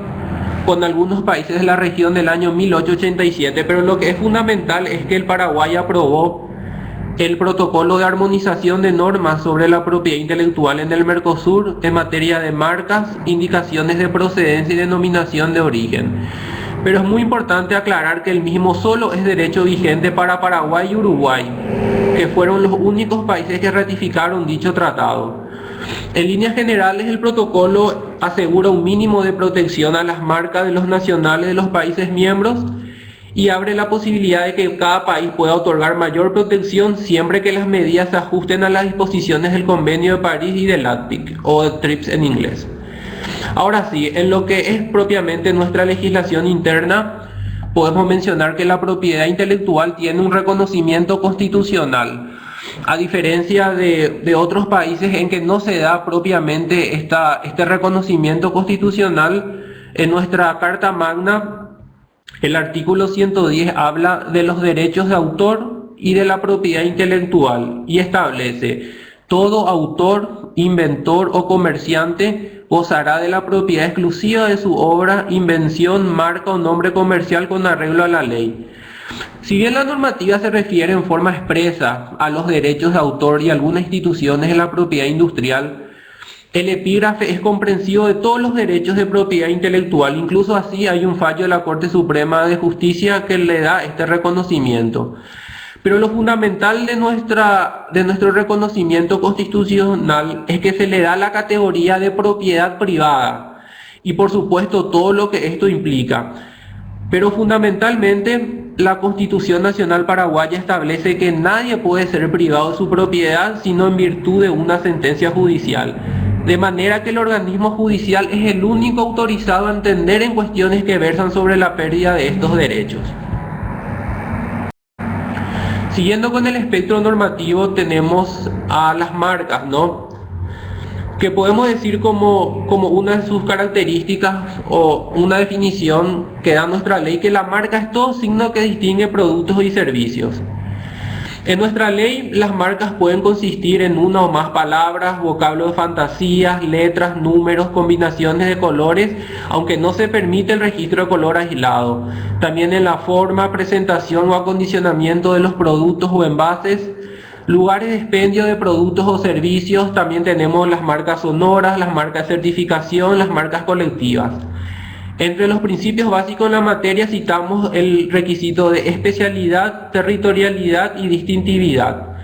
con algunos países de la región del año 1887, pero lo que es fundamental es que el Paraguay aprobó el protocolo de armonización de normas sobre la propiedad intelectual en el Mercosur en materia de marcas, indicaciones de procedencia y denominación de origen. Pero es muy importante aclarar que el mismo solo es derecho vigente para Paraguay y Uruguay, que fueron los únicos países que ratificaron dicho tratado. En líneas generales, el protocolo asegura un mínimo de protección a las marcas de los nacionales de los países miembros y abre la posibilidad de que cada país pueda otorgar mayor protección siempre que las medidas se ajusten a las disposiciones del Convenio de París y del ATPIC, o TRIPS en inglés. Ahora sí, en lo que es propiamente nuestra legislación interna, podemos mencionar que la propiedad intelectual tiene un reconocimiento constitucional, a diferencia de otros países en que no se da propiamente este reconocimiento constitucional. En nuestra Carta Magna, el artículo 110 habla de los derechos de autor y de la propiedad intelectual y establece: todo autor, inventor o comerciante gozará de la propiedad exclusiva de su obra, invención, marca o nombre comercial con arreglo a la ley. Si bien la normativa se refiere en forma expresa a los derechos de autor y algunas instituciones de la propiedad industrial, el epígrafe es comprensivo de todos los derechos de propiedad intelectual. Incluso así hay un fallo de la Corte Suprema de Justicia que le da este reconocimiento. Pero lo fundamental de nuestro reconocimiento constitucional es que se le da la categoría de propiedad privada y por supuesto todo lo que esto implica. Pero fundamentalmente la Constitución Nacional Paraguaya establece que nadie puede ser privado de su propiedad sino en virtud de una sentencia judicial. De manera que el organismo judicial es el único autorizado a entender en cuestiones que versan sobre la pérdida de estos derechos. Siguiendo con el espectro normativo, tenemos a las marcas, ¿no? Que podemos decir como una de sus características o una definición que da nuestra ley, que la marca es todo signo que distingue productos y servicios. En nuestra ley, las marcas pueden consistir en una o más palabras, vocablos de fantasías, letras, números, combinaciones de colores, aunque no se permite el registro de color aislado. También en la forma, presentación o acondicionamiento de los productos o envases, lugares de expendio de productos o servicios. También tenemos las marcas sonoras, las marcas de certificación, las marcas colectivas. Entre los principios básicos en la materia citamos el requisito de especialidad, territorialidad y distintividad.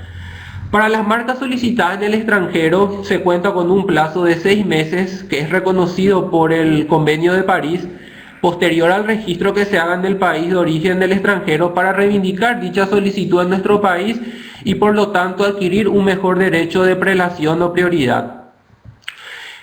Para las marcas solicitadas en el extranjero se cuenta con un plazo de 6 meses que es reconocido por el Convenio de París, posterior al registro que se haga en el país de origen del extranjero, para reivindicar dicha solicitud en nuestro país y por lo tanto adquirir un mejor derecho de prelación o prioridad.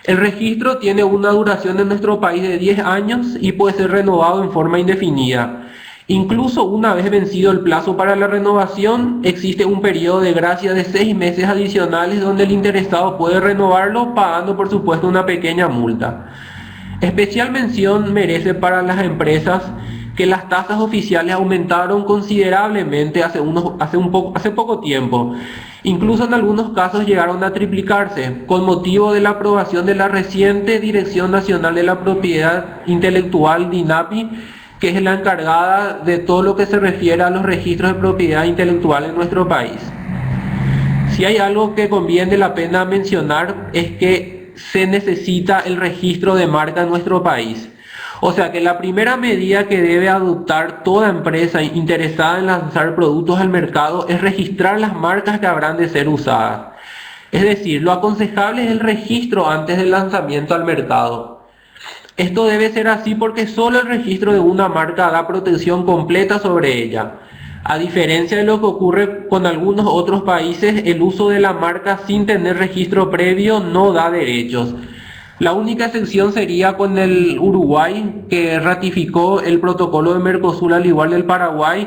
El registro tiene una duración en nuestro país de 10 años y puede ser renovado en forma indefinida. Incluso una vez vencido el plazo para la renovación, existe un periodo de gracia de 6 meses adicionales donde el interesado puede renovarlo pagando por supuesto una pequeña multa. Especial mención merece para las empresas que las tasas oficiales aumentaron considerablemente hace poco tiempo. Incluso en algunos casos llegaron a triplicarse, con motivo de la aprobación de la reciente Dirección Nacional de la Propiedad Intelectual, DINAPI, que es la encargada de todo lo que se refiere a los registros de propiedad intelectual en nuestro país. Si hay algo que conviene la pena mencionar es que se necesita el registro de marca en nuestro país. O sea que la primera medida que debe adoptar toda empresa interesada en lanzar productos al mercado es registrar las marcas que habrán de ser usadas. Es decir, lo aconsejable es el registro antes del lanzamiento al mercado. Esto debe ser así porque solo el registro de una marca da protección completa sobre ella. A diferencia de lo que ocurre con algunos otros países, el uso de la marca sin tener registro previo no da derechos. La única excepción sería con el Uruguay, que ratificó el protocolo de Mercosur al igual del Paraguay,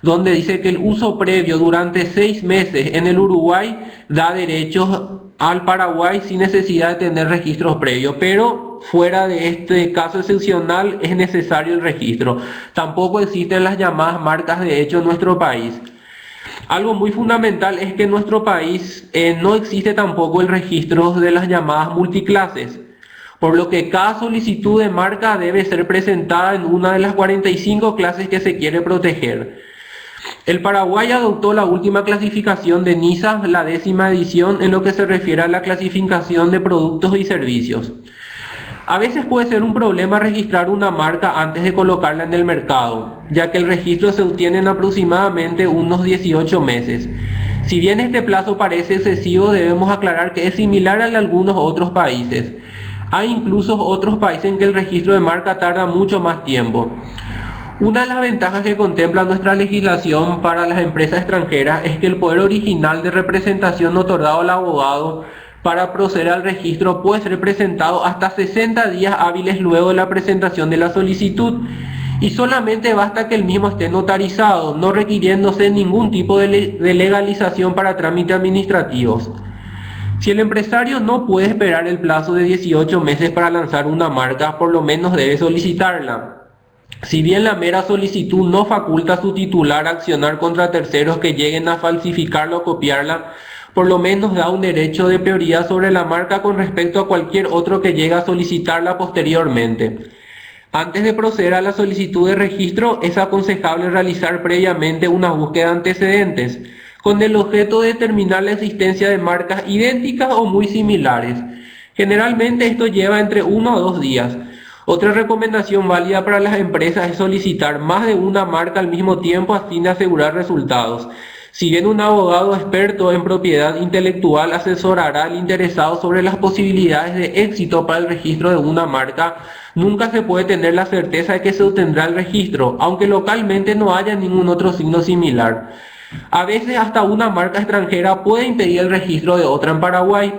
donde dice que el uso previo durante 6 meses en el Uruguay da derechos al Paraguay sin necesidad de tener registros previos, pero fuera de este caso excepcional es necesario el registro. Tampoco existen las llamadas marcas de hecho en nuestro país. Algo muy fundamental es que en nuestro país no existe tampoco el registro de las llamadas multiclases, por lo que cada solicitud de marca debe ser presentada en una de las 45 clases que se quiere proteger. El Paraguay adoptó la última clasificación de NISA, la 10ª edición, en lo que se refiere a la clasificación de productos y servicios. A veces puede ser un problema registrar una marca antes de colocarla en el mercado, ya que el registro se obtiene en aproximadamente unos 18 meses. Si bien este plazo parece excesivo, debemos aclarar que es similar al de algunos otros países. Hay incluso otros países en que el registro de marca tarda mucho más tiempo. Una de las ventajas que contempla nuestra legislación para las empresas extranjeras es que el poder original de representación otorgado al abogado para proceder al registro puede ser presentado hasta 60 días hábiles luego de la presentación de la solicitud, y solamente basta que el mismo esté notarizado, no requiriéndose ningún tipo de legalización para trámites administrativos. Si el empresario no puede esperar el plazo de 18 meses para lanzar una marca, por lo menos debe solicitarla. Si bien la mera solicitud no faculta a su titular a accionar contra terceros que lleguen a falsificarla o copiarla, por lo menos da un derecho de prioridad sobre la marca con respecto a cualquier otro que llegue a solicitarla posteriormente. Antes de proceder a la solicitud de registro, es aconsejable realizar previamente una búsqueda de antecedentes, con el objeto de determinar la existencia de marcas idénticas o muy similares. Generalmente esto lleva entre 1 o 2 días. Otra recomendación válida para las empresas es solicitar más de una marca al mismo tiempo a fin de asegurar resultados. Si bien un abogado experto en propiedad intelectual asesorará al interesado sobre las posibilidades de éxito para el registro de una marca, nunca se puede tener la certeza de que se obtendrá el registro, aunque localmente no haya ningún otro signo similar. A veces hasta una marca extranjera puede impedir el registro de otra en Paraguay.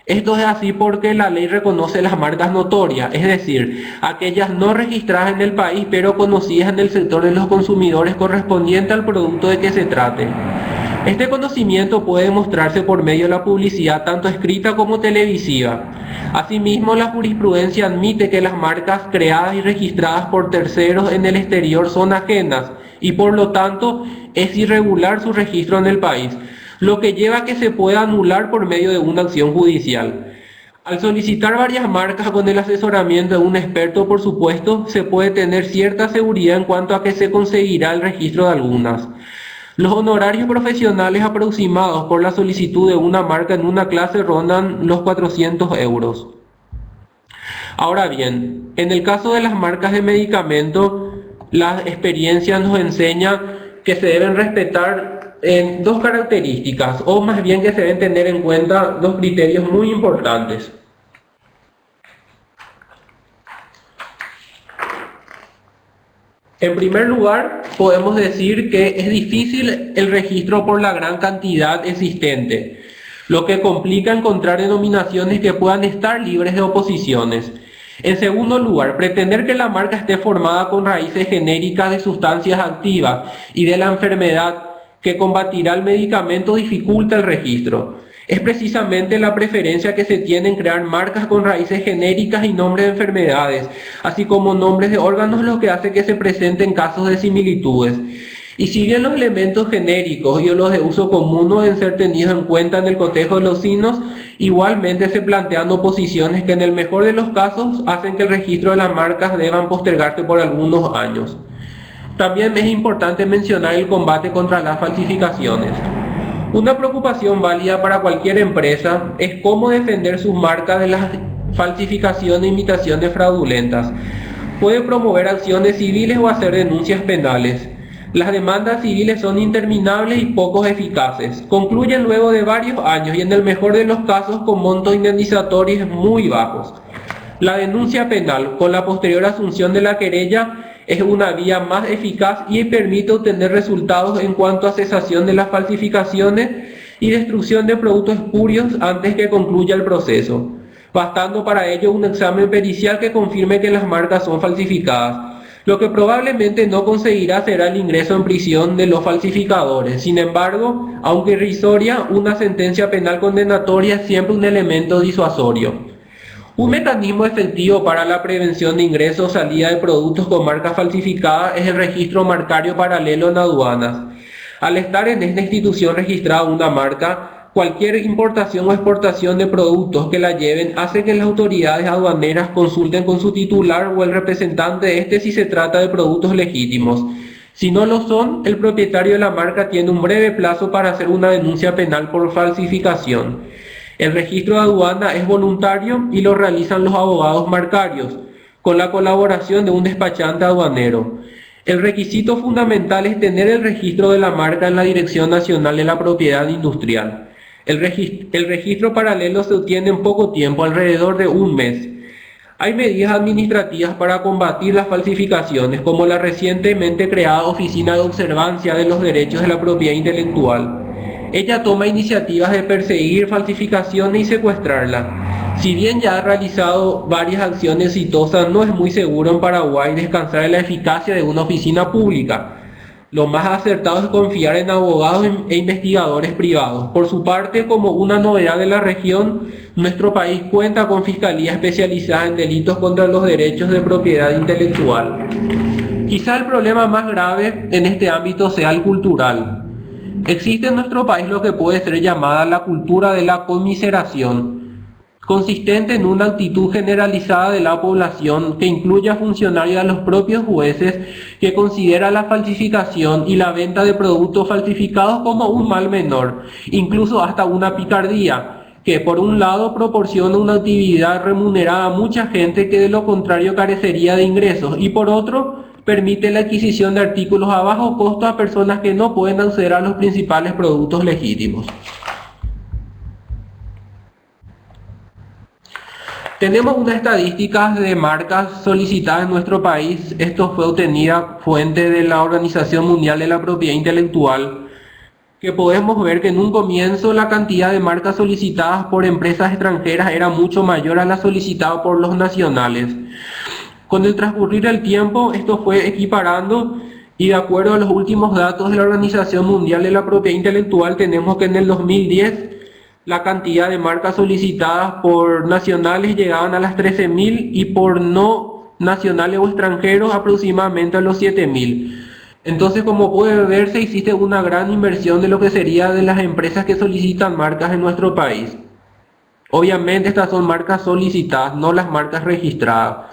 Esto es así porque la ley reconoce las marcas notorias, es decir, aquellas no registradas en el país pero conocidas en el sector de los consumidores correspondiente al producto de que se trate. Este conocimiento puede demostrarse por medio de la publicidad tanto escrita como televisiva. Asimismo, la jurisprudencia admite que las marcas creadas y registradas por terceros en el exterior son ajenas y por lo tanto es irregular su registro en el país, lo que lleva a que se pueda anular por medio de una acción judicial. Al solicitar varias marcas con el asesoramiento de un experto, por supuesto, se puede tener cierta seguridad en cuanto a que se conseguirá el registro de algunas. Los honorarios profesionales aproximados por la solicitud de una marca en una clase rondan los 400 euros. Ahora bien, en el caso de las marcas de medicamento, la experiencia nos enseña que se deben respetar dos características, o más bien que se deben tener en cuenta dos criterios muy importantes. En primer lugar, podemos decir que es difícil el registro por la gran cantidad existente, lo que complica encontrar denominaciones que puedan estar libres de oposiciones. En segundo lugar, pretender que la marca esté formada con raíces genéricas de sustancias activas y de la enfermedad que combatirá el medicamento dificulta el registro. Es precisamente la preferencia que se tiene en crear marcas con raíces genéricas y nombres de enfermedades, así como nombres de órganos, lo que hace que se presenten casos de similitudes. Y si bien los elementos genéricos y los de uso común no deben ser tenidos en cuenta en el cotejo de los signos, igualmente se plantean oposiciones que en el mejor de los casos hacen que el registro de las marcas deban postergarse por algunos años. También es importante mencionar el combate contra las falsificaciones. Una preocupación válida para cualquier empresa es cómo defender sus marcas de las falsificaciones e imitaciones fraudulentas. Puede promover acciones civiles o hacer denuncias penales. Las demandas civiles son interminables y poco eficaces. Concluyen luego de varios años y en el mejor de los casos con montos indemnizatorios muy bajos. La denuncia penal, con la posterior asunción de la querella, es una vía más eficaz y permite obtener resultados en cuanto a cesación de las falsificaciones y destrucción de productos espurios antes que concluya el proceso, bastando para ello un examen pericial que confirme que las marcas son falsificadas. Lo que probablemente no conseguirá será el ingreso en prisión de los falsificadores. Sin embargo, aunque irrisoria, una sentencia penal condenatoria es siempre un elemento disuasorio. Un mecanismo efectivo para la prevención de ingreso o salida de productos con marcas falsificadas es el registro marcario paralelo en aduanas. Al estar en esta institución registrada una marca, cualquier importación o exportación de productos que la lleven hace que las autoridades aduaneras consulten con su titular o el representante de este si se trata de productos legítimos. Si no lo son, el propietario de la marca tiene un breve plazo para hacer una denuncia penal por falsificación. El registro de aduana es voluntario y lo realizan los abogados marcarios, con la colaboración de un despachante aduanero. El requisito fundamental es tener el registro de la marca en la Dirección Nacional de la Propiedad Industrial. El registro paralelo se obtiene en poco tiempo, alrededor de un mes. Hay medidas administrativas para combatir las falsificaciones, como la recientemente creada Oficina de Observancia de los Derechos de la Propiedad Intelectual. Ella toma iniciativas de perseguir falsificaciones y secuestrarlas. Si bien ya ha realizado varias acciones exitosas, no es muy seguro en Paraguay descansar en la eficacia de una oficina pública. Lo más acertado es confiar en abogados e investigadores privados. Por su parte, como una novedad de la región, nuestro país cuenta con fiscalía especializada en delitos contra los derechos de propiedad intelectual. Quizá el problema más grave en este ámbito sea el cultural. Existe en nuestro país lo que puede ser llamada la cultura de la conmiseración, consistente en una actitud generalizada de la población que incluye a funcionarios y a los propios jueces, que considera la falsificación y la venta de productos falsificados como un mal menor, incluso hasta una picardía, que por un lado proporciona una actividad remunerada a mucha gente que de lo contrario carecería de ingresos, y por otro permite la adquisición de artículos a bajo costo a personas que no pueden acceder a los principales productos legítimos. Tenemos unas estadísticas de marcas solicitadas en nuestro país. Esto fue obtenida fuente de la Organización Mundial de la Propiedad Intelectual, que podemos ver que en un comienzo la cantidad de marcas solicitadas por empresas extranjeras era mucho mayor a la solicitada por los nacionales. Con el transcurrir del tiempo, esto fue equiparando, y de acuerdo a los últimos datos de la Organización Mundial de la Propiedad Intelectual, tenemos que en el 2010 la cantidad de marcas solicitadas por nacionales llegaban a las 13.000 y por no nacionales o extranjeros aproximadamente a los 7.000. Entonces, como puede verse, existe una gran inversión de lo que sería de las empresas que solicitan marcas en nuestro país. Obviamente estas son marcas solicitadas, no las marcas registradas.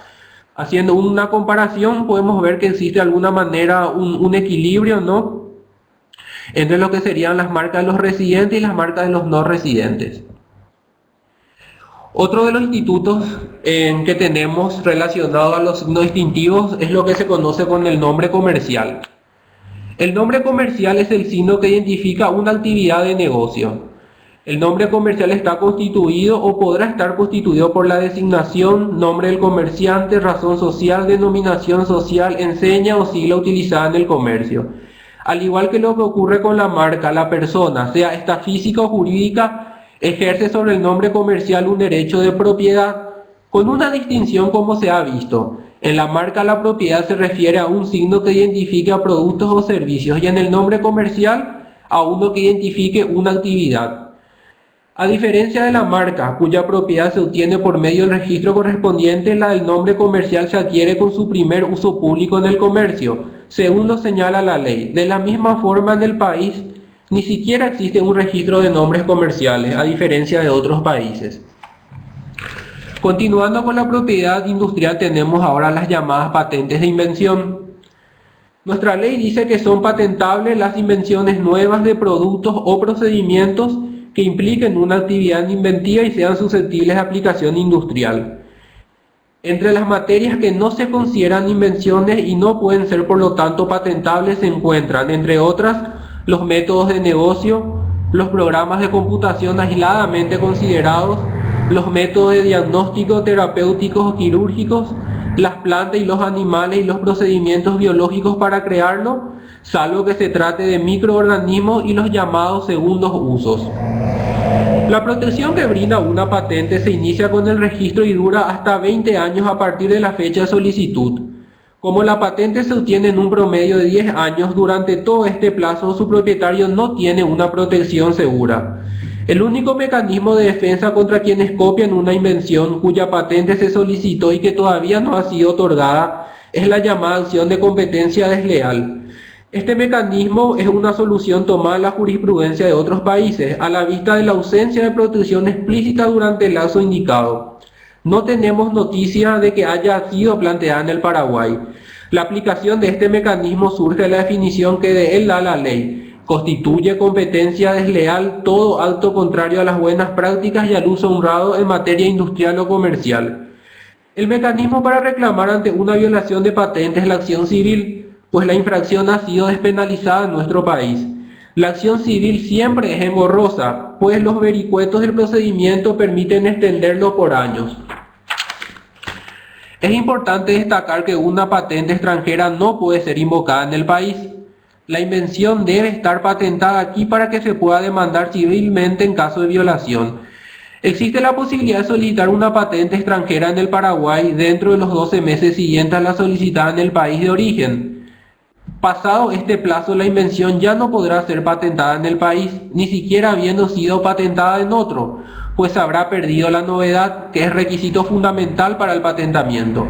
Haciendo una comparación, podemos ver que existe de alguna manera un equilibrio, ¿no?, entre lo que serían las marcas de los residentes y las marcas de los no residentes. Otro de los institutos que tenemos relacionado a los signos distintivos es lo que se conoce con el nombre comercial. El nombre comercial es el signo que identifica una actividad de negocio. El nombre comercial está constituido o podrá estar constituido por la designación, nombre del comerciante, razón social, denominación social, enseña o sigla utilizada en el comercio. Al igual que lo que ocurre con la marca, la persona, sea esta física o jurídica, ejerce sobre el nombre comercial un derecho de propiedad, con una distinción como se ha visto. En la marca la propiedad se refiere a un signo que identifique a productos o servicios, y en el nombre comercial a uno que identifique una actividad. A diferencia de la marca, cuya propiedad se obtiene por medio del registro correspondiente, la del nombre comercial se adquiere con su primer uso público en el comercio, según lo señala la ley. De la misma forma, en el país ni siquiera existe un registro de nombres comerciales, a diferencia de otros países. Continuando con la propiedad industrial, tenemos ahora las llamadas patentes de invención. Nuestra ley dice que son patentables las invenciones nuevas de productos o procedimientos que impliquen una actividad inventiva y sean susceptibles de aplicación industrial. Entre las materias que no se consideran invenciones y no pueden ser por lo tanto patentables se encuentran, entre otras, los métodos de negocio, los programas de computación aisladamente considerados, los métodos de diagnóstico terapéuticos o quirúrgicos, las plantas y los animales y los procedimientos biológicos para crearlo, salvo que se trate de microorganismos y los llamados segundos usos. La protección que brinda una patente se inicia con el registro y dura hasta 20 años a partir de la fecha de solicitud. Como la patente se obtiene en un promedio de 10 años, durante todo este plazo su propietario no tiene una protección segura. El único mecanismo de defensa contra quienes copian una invención cuya patente se solicitó y que todavía no ha sido otorgada es la llamada acción de competencia desleal. Este mecanismo es una solución tomada en la jurisprudencia de otros países, a la vista de la ausencia de protección explícita durante el lapso indicado. No tenemos noticia de que haya sido planteada en el Paraguay. La aplicación de este mecanismo surge de la definición que de él da la ley. Constituye competencia desleal todo acto contrario a las buenas prácticas y al uso honrado en materia industrial o comercial. El mecanismo para reclamar ante una violación de patentes es la acción civil, pues la infracción ha sido despenalizada en nuestro país. La acción civil siempre es engorrosa, pues los vericuetos del procedimiento permiten extenderlo por años. Es importante destacar que una patente extranjera no puede ser invocada en el país. La invención debe estar patentada aquí para que se pueda demandar civilmente en caso de violación. Existe la posibilidad de solicitar una patente extranjera en el Paraguay dentro de los 12 meses siguientes a la solicitada en el país de origen. Pasado este plazo, la invención ya no podrá ser patentada en el país, ni siquiera habiendo sido patentada en otro, pues habrá perdido la novedad, que es requisito fundamental para el patentamiento.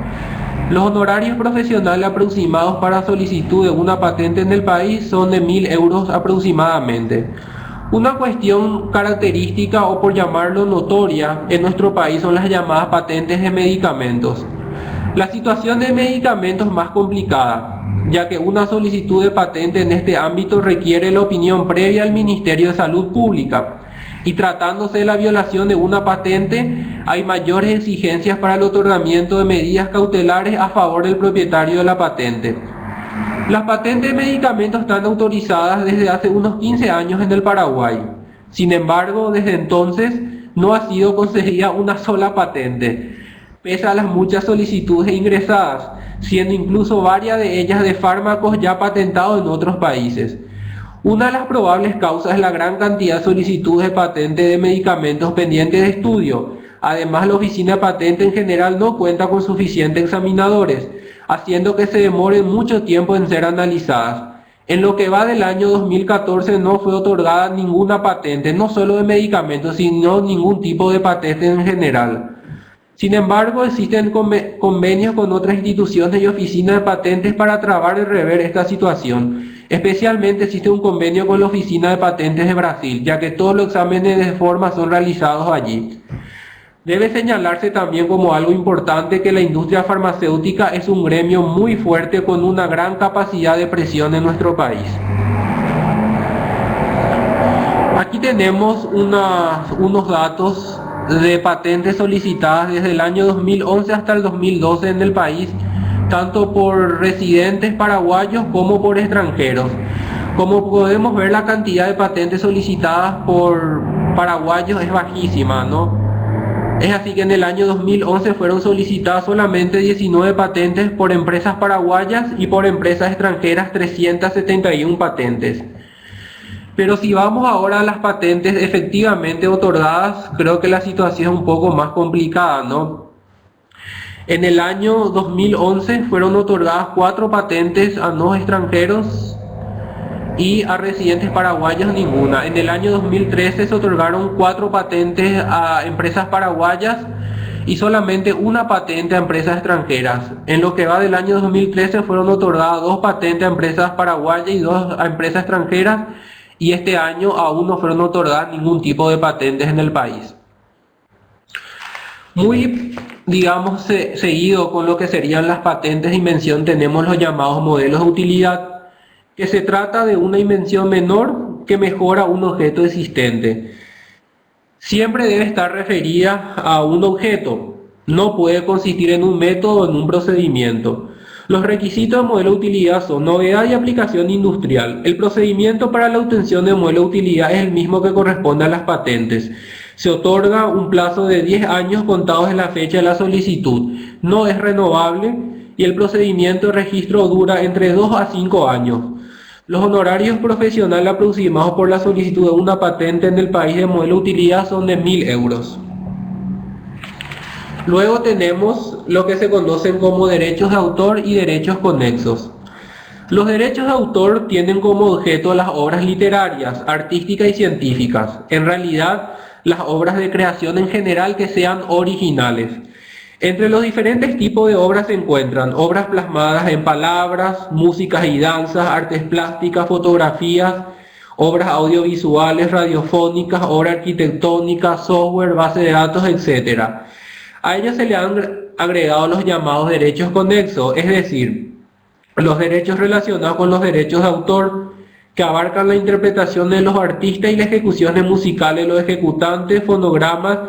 Los honorarios profesionales aproximados para solicitud de una patente en el país son de 1.000 euros aproximadamente. Una cuestión característica, o por llamarlo notoria, en nuestro país son las llamadas patentes de medicamentos. La situación de medicamentos es más complicada, ya que una solicitud de patente en este ámbito requiere la opinión previa al Ministerio de Salud Pública, y tratándose de la violación de una patente, hay mayores exigencias para el otorgamiento de medidas cautelares a favor del propietario de la patente. Las patentes de medicamentos están autorizadas desde hace unos 15 años en el Paraguay. Sin embargo, desde entonces no ha sido concedida una sola patente, pese a las muchas solicitudes ingresadas, siendo incluso varias de ellas de fármacos ya patentados en otros países. Una de las probables causas es la gran cantidad de solicitudes de patente de medicamentos pendientes de estudio. Además, la oficina de patente en general no cuenta con suficientes examinadores, haciendo que se demoren mucho tiempo en ser analizadas. En lo que va del año 2014 no fue otorgada ninguna patente, no solo de medicamentos, sino ningún tipo de patente en general. Sin embargo, existen convenios con otras instituciones y oficinas de patentes para trabar y rever esta situación. Especialmente existe un convenio con la Oficina de Patentes de Brasil, ya que todos los exámenes de forma son realizados allí. Debe señalarse también como algo importante que la industria farmacéutica es un gremio muy fuerte con una gran capacidad de presión en nuestro país. Aquí tenemos unos datos de patentes solicitadas desde el año 2011 hasta el 2012 en el país, tanto por residentes paraguayos como por extranjeros. Como podemos ver, la cantidad de patentes solicitadas por paraguayos es bajísima, ¿no? Es así que en el año 2011 fueron solicitadas solamente 19 patentes por empresas paraguayas y por empresas extranjeras 371 patentes. Pero si vamos ahora a las patentes efectivamente otorgadas, creo que la situación es un poco más complicada, ¿no? En el año 2011 fueron otorgadas 4 patentes a no extranjeros y a residentes paraguayos ninguna. En el año 2013 se otorgaron 4 patentes a empresas paraguayas y solamente una patente a empresas extranjeras. En lo que va del año 2013 fueron otorgadas 2 patentes a empresas paraguayas y 2 a empresas extranjeras, y este año aún no fueron otorgadas ningún tipo de patentes en el país. Muy, digamos, seguido con lo que serían las patentes de invención, tenemos los llamados modelos de utilidad, que se trata de una invención menor que mejora un objeto existente. Siempre debe estar referida a un objeto, no puede consistir en un método o en un procedimiento. Los requisitos de modelo de utilidad son novedad y aplicación industrial. El procedimiento para la obtención de modelo de utilidad es el mismo que corresponde a las patentes. Se otorga un plazo de 10 años contados de la fecha de la solicitud. No es renovable y el procedimiento de registro dura entre 2 a 5 años. Los honorarios profesionales aproximados por la solicitud de una patente en el país de modelo de utilidad son de 1.000 euros. Luego tenemos lo que se conocen como derechos de autor y derechos conexos. Los derechos de autor tienen como objeto las obras literarias, artísticas y científicas. En realidad, las obras de creación en general que sean originales. Entre los diferentes tipos de obras se encuentran obras plasmadas en palabras, músicas y danzas, artes plásticas, fotografías, obras audiovisuales, radiofónicas, obras arquitectónicas, software, base de datos, etc. A ellos se le han agregado los llamados derechos conexos, es decir, los derechos relacionados con los derechos de autor, que abarcan la interpretación de los artistas y las ejecuciones musicales de los ejecutantes, fonogramas,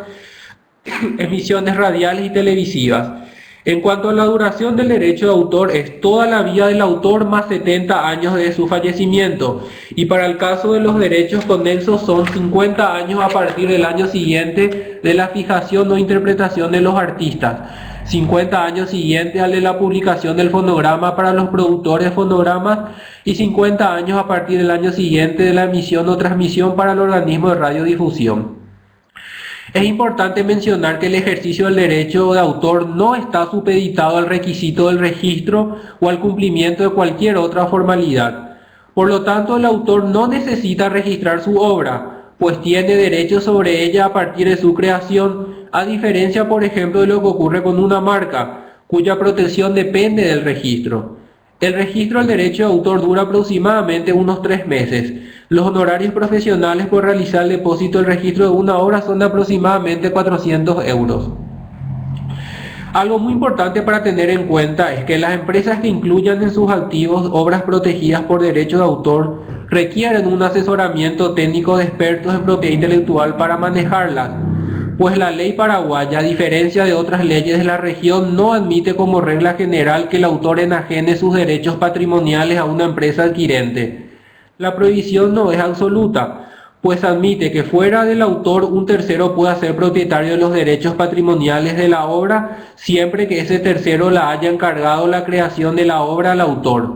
emisiones radiales y televisivas. En cuanto a la duración del derecho de autor, es toda la vida del autor más 70 años de su fallecimiento, y para el caso de los derechos conexos son 50 años a partir del año siguiente de la fijación o interpretación de los artistas, 50 años siguientes al de la publicación del fonograma para los productores de fonogramas y 50 años a partir del año siguiente de la emisión o transmisión para el organismo de radiodifusión. Es importante mencionar que el ejercicio del derecho de autor no está supeditado al requisito del registro o al cumplimiento de cualquier otra formalidad. Por lo tanto, el autor no necesita registrar su obra, pues tiene derecho sobre ella a partir de su creación, a diferencia, por ejemplo, de lo que ocurre con una marca, cuya protección depende del registro. El registro del derecho de autor dura aproximadamente unos 3 meses. Los honorarios profesionales por realizar el depósito del registro de una obra son de aproximadamente 400 euros. Algo muy importante para tener en cuenta es que las empresas que incluyan en sus activos obras protegidas por derecho de autor requieren un asesoramiento técnico de expertos en propiedad intelectual para manejarlas, pues la ley paraguaya, a diferencia de otras leyes de la región, no admite como regla general que el autor enajene sus derechos patrimoniales a una empresa adquirente. La prohibición no es absoluta, pues admite que fuera del autor un tercero pueda ser propietario de los derechos patrimoniales de la obra, siempre que ese tercero la haya encargado la creación de la obra al autor.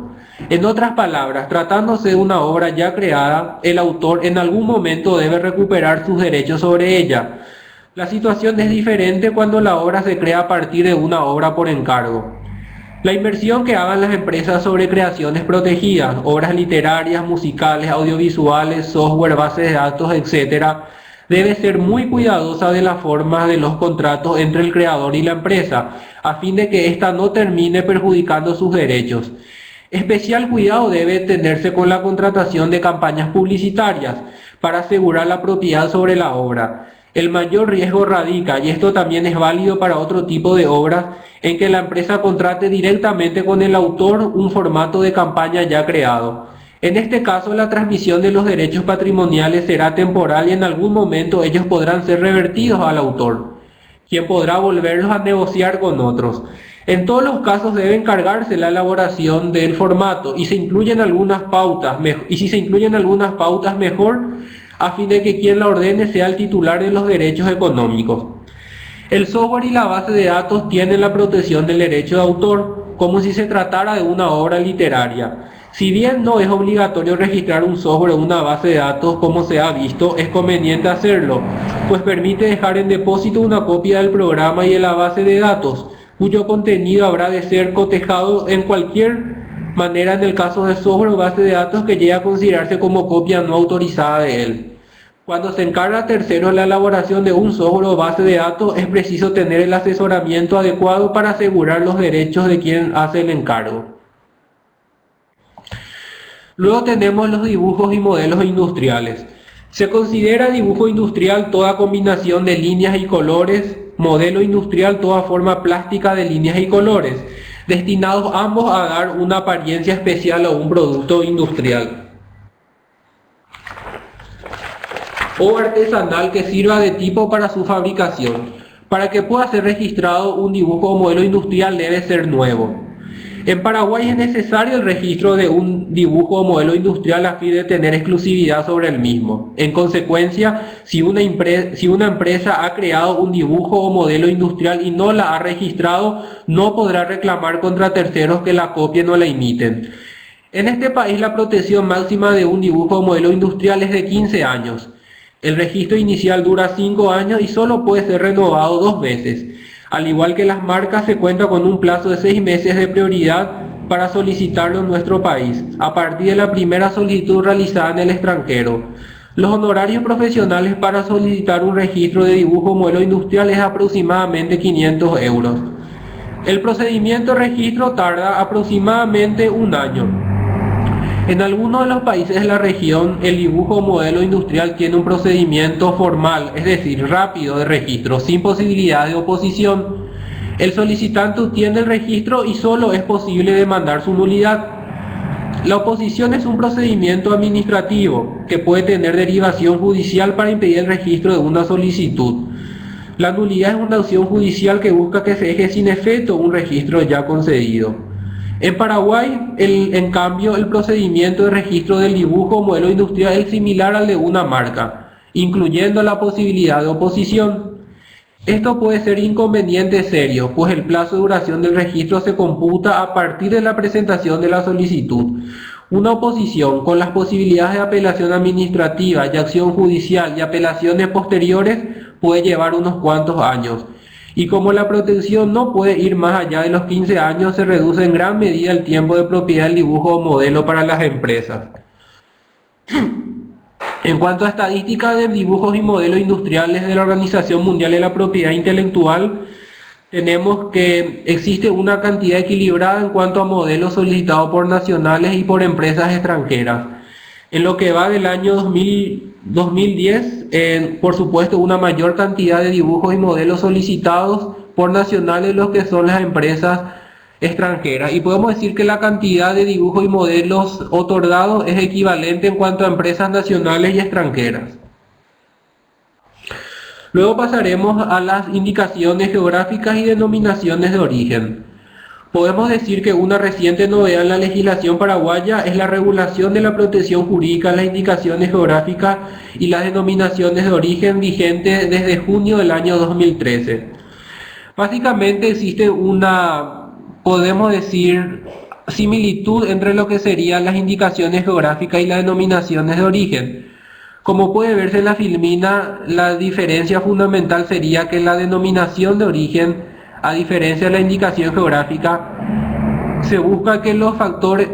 En otras palabras, tratándose de una obra ya creada, el autor en algún momento debe recuperar sus derechos sobre ella. La situación es diferente cuando la obra se crea a partir de una obra por encargo. La inversión que hagan las empresas sobre creaciones protegidas, obras literarias, musicales, audiovisuales, software, bases de datos, etc., debe ser muy cuidadosa de las formas de los contratos entre el creador y la empresa, a fin de que ésta no termine perjudicando sus derechos. Especial cuidado debe tenerse con la contratación de campañas publicitarias para asegurar la propiedad sobre la obra. El mayor riesgo radica, y esto también es válido para otro tipo de obras, en que la empresa contrate directamente con el autor un formato de campaña ya creado. En este caso, la transmisión de los derechos patrimoniales será temporal y en algún momento ellos podrán ser revertidos al autor, quien podrá volverlos a negociar con otros. En todos los casos debe encargarse la elaboración del formato y si se incluyen algunas pautas mejor, a fin de que quien la ordene sea el titular de los derechos económicos. El software y la base de datos tienen la protección del derecho de autor, como si se tratara de una obra literaria. Si bien no es obligatorio registrar un software o una base de datos como se ha visto, es conveniente hacerlo, pues permite dejar en depósito una copia del programa y de la base de datos, cuyo contenido habrá de ser cotejado en cualquier manera en el caso de software o base de datos que llegue a considerarse como copia no autorizada de él. Cuando se encarga a terceros la elaboración de un software o base de datos, es preciso tener el asesoramiento adecuado para asegurar los derechos de quien hace el encargo. Luego tenemos los dibujos y modelos industriales. Se considera dibujo industrial toda combinación de líneas y colores, modelo industrial toda forma plástica de líneas y colores, destinados ambos a dar una apariencia especial a un producto industrial o artesanal que sirva de tipo para su fabricación. Para que pueda ser registrado un dibujo o modelo industrial debe ser nuevo. En Paraguay es necesario el registro de un dibujo o modelo industrial a fin de tener exclusividad sobre el mismo. En consecuencia, si una empresa ha creado un dibujo o modelo industrial y no la ha registrado, no podrá reclamar contra terceros que la copien o la imiten. En este país la protección máxima de un dibujo o modelo industrial es de 15 años. El registro inicial dura 5 años y solo puede ser renovado 2 veces. Al igual que las marcas, se cuenta con un plazo de 6 meses de prioridad para solicitarlo en nuestro país, a partir de la primera solicitud realizada en el extranjero. Los honorarios profesionales para solicitar un registro de dibujo o modelo industrial es aproximadamente 500 euros. El procedimiento de registro tarda aproximadamente 1 año. En algunos de los países de la región, el dibujo o modelo industrial tiene un procedimiento formal, es decir, rápido de registro, sin posibilidad de oposición. El solicitante obtiene el registro y solo es posible demandar su nulidad. La oposición es un procedimiento administrativo que puede tener derivación judicial para impedir el registro de una solicitud. La nulidad es una acción judicial que busca que se deje sin efecto un registro ya concedido. En Paraguay, en cambio, el procedimiento de registro del dibujo o modelo industrial es similar al de una marca, incluyendo la posibilidad de oposición. Esto puede ser inconveniente serio, pues el plazo de duración del registro se computa a partir de la presentación de la solicitud. Una oposición con las posibilidades de apelación administrativa y acción judicial y apelaciones posteriores puede llevar unos cuantos años. Y como la protección no puede ir más allá de los 15 años, se reduce en gran medida el tiempo de propiedad del dibujo o modelo para las empresas. En cuanto a estadísticas de dibujos y modelos industriales de la Organización Mundial de la Propiedad Intelectual, tenemos que existe una cantidad equilibrada en cuanto a modelos solicitados por nacionales y por empresas extranjeras. En lo que va del año 2010, por supuesto, una mayor cantidad de dibujos y modelos solicitados por nacionales de los que son las empresas extranjeras. Y podemos decir que la cantidad de dibujos y modelos otorgados es equivalente en cuanto a empresas nacionales y extranjeras. Luego pasaremos a las indicaciones geográficas y denominaciones de origen. Podemos decir que una reciente novedad en la legislación paraguaya es la regulación de la protección jurídica, las indicaciones geográficas y las denominaciones de origen vigentes desde junio del año 2013. Básicamente existe una, podemos decir, similitud entre lo que serían las indicaciones geográficas y las denominaciones de origen. Como puede verse en la filmina, la diferencia fundamental sería que la denominación de origen, a diferencia de la indicación geográfica, se busca que los factores,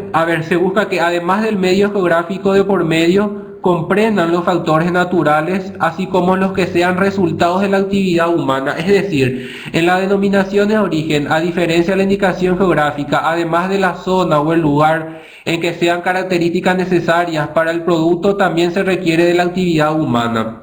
se busca que además del medio geográfico de por medio, comprendan los factores naturales, así como los que sean resultados de la actividad humana. Es decir, en la denominación de origen, a diferencia de la indicación geográfica, además de la zona o el lugar en que sean características necesarias para el producto, también se requiere de la actividad humana.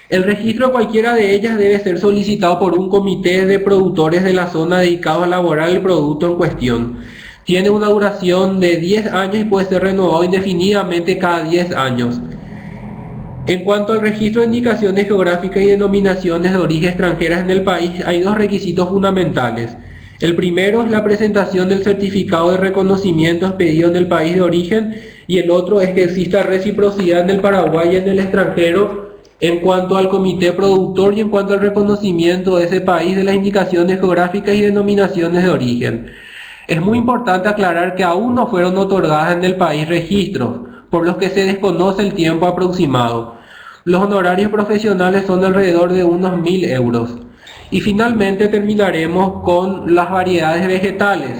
El registro de cualquiera de ellas debe ser solicitado por un comité de productores de la zona dedicado a elaborar el producto en cuestión. Tiene una duración de 10 años y puede ser renovado indefinidamente cada 10 años. En cuanto al registro de indicaciones geográficas y denominaciones de origen extranjeras en el país, hay dos requisitos fundamentales. El primero es la presentación del certificado de reconocimiento expedido en el país de origen, y el otro es que exista reciprocidad en el Paraguay y en el extranjero en cuanto al comité productor y en cuanto al reconocimiento de ese país de las indicaciones geográficas y denominaciones de origen. Es muy importante aclarar que aún no fueron otorgadas en el país registros, por los que se desconoce el tiempo aproximado. Los honorarios profesionales son alrededor de unos 1.000 euros. Y finalmente terminaremos con las variedades vegetales.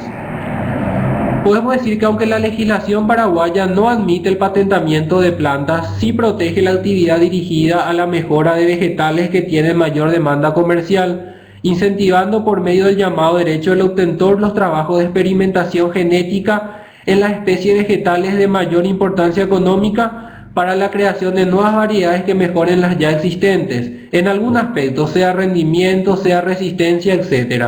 Podemos decir que aunque la legislación paraguaya no admite el patentamiento de plantas, sí protege la actividad dirigida a la mejora de vegetales que tienen mayor demanda comercial, incentivando por medio del llamado derecho del obtentor los trabajos de experimentación genética en las especies vegetales de mayor importancia económica para la creación de nuevas variedades que mejoren las ya existentes, en algún aspecto, sea rendimiento, sea resistencia, etc.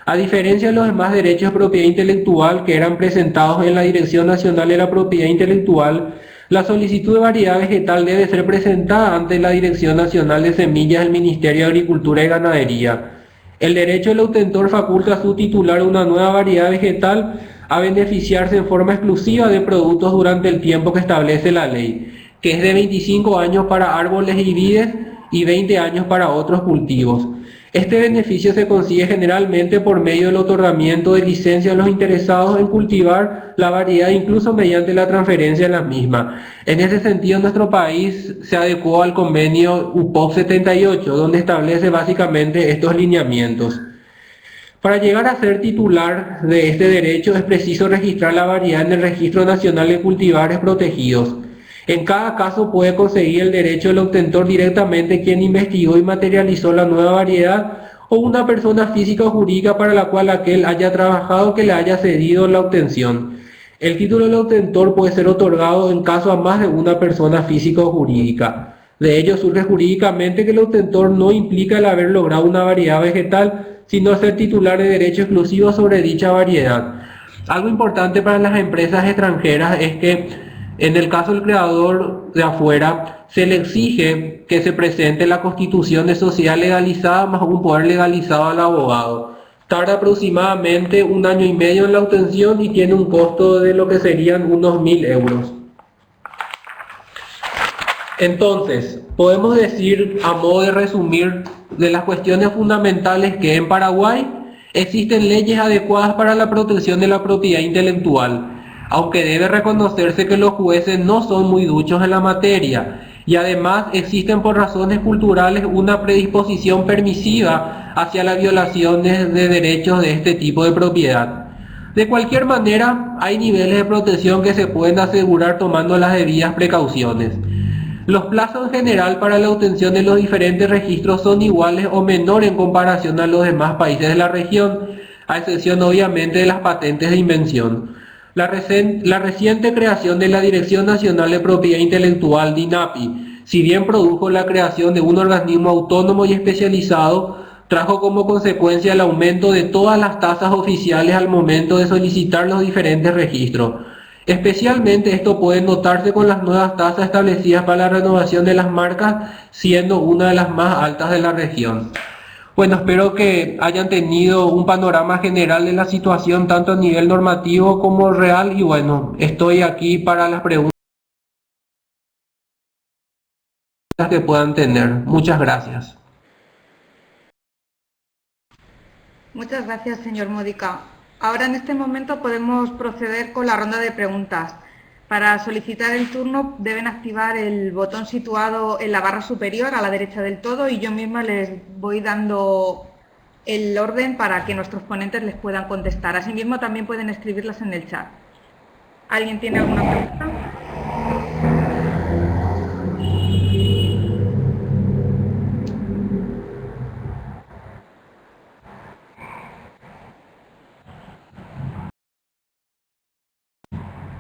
A diferencia de los demás derechos de propiedad intelectual que eran presentados en la Dirección Nacional de la Propiedad Intelectual, la solicitud de variedad vegetal debe ser presentada ante la Dirección Nacional de Semillas del Ministerio de Agricultura y Ganadería. El derecho del obtentor faculta a su titular una nueva variedad vegetal a beneficiarse en forma exclusiva de productos durante el tiempo que establece la ley, que es de 25 años para árboles y vides y 20 años para otros cultivos. Este beneficio se consigue generalmente por medio del otorgamiento de licencias a los interesados en cultivar la variedad, incluso mediante la transferencia de la misma. En ese sentido, nuestro país se adecuó al convenio UPOV 78, donde establece básicamente estos lineamientos. Para llegar a ser titular de este derecho es preciso registrar la variedad en el Registro Nacional de Cultivares Protegidos. En cada caso puede conseguir el derecho del obtentor directamente quien investigó y materializó la nueva variedad, o una persona física o jurídica para la cual aquel haya trabajado que le haya cedido la obtención. El título del obtentor puede ser otorgado en caso a más de una persona física o jurídica. De ello surge jurídicamente que el obtentor no implica el haber logrado una variedad vegetal, sino ser titular de derecho exclusivo sobre dicha variedad. Algo importante para las empresas extranjeras es que en el caso del creador de afuera se le exige que se presente la constitución de sociedad legalizada más un poder legalizado al abogado. Tarda aproximadamente 1 año y medio en la obtención y tiene un costo de lo que serían unos 1.000 euros. Entonces, podemos decir, a modo de resumir, de las cuestiones fundamentales que en Paraguay existen leyes adecuadas para la protección de la propiedad intelectual, aunque debe reconocerse que los jueces no son muy duchos en la materia, y además existen por razones culturales una predisposición permisiva hacia las violaciones de derechos de este tipo de propiedad. De cualquier manera, hay niveles de protección que se pueden asegurar tomando las debidas precauciones. Los plazos en general para la obtención de los diferentes registros son iguales o menores en comparación a los demás países de la región, a excepción obviamente de las patentes de invención. La reciente creación de la Dirección Nacional de Propiedad Intelectual, DINAPI, si bien produjo la creación de un organismo autónomo y especializado, trajo como consecuencia el aumento de todas las tasas oficiales al momento de solicitar los diferentes registros. Especialmente esto puede notarse con las nuevas tasas establecidas para la renovación de las marcas, siendo una de las más altas de la región. Bueno, espero que hayan tenido un panorama general de la situación tanto a nivel normativo como real y bueno, estoy aquí para las preguntas que puedan tener. Muchas gracias. Muchas gracias, señor Modica. Ahora, en este momento, podemos proceder con la ronda de preguntas. Para solicitar el turno, deben activar el botón situado en la barra superior a la derecha del todo y yo misma les voy dando el orden para que nuestros ponentes les puedan contestar. Asimismo, también pueden escribirlas en el chat. ¿Alguien tiene alguna pregunta?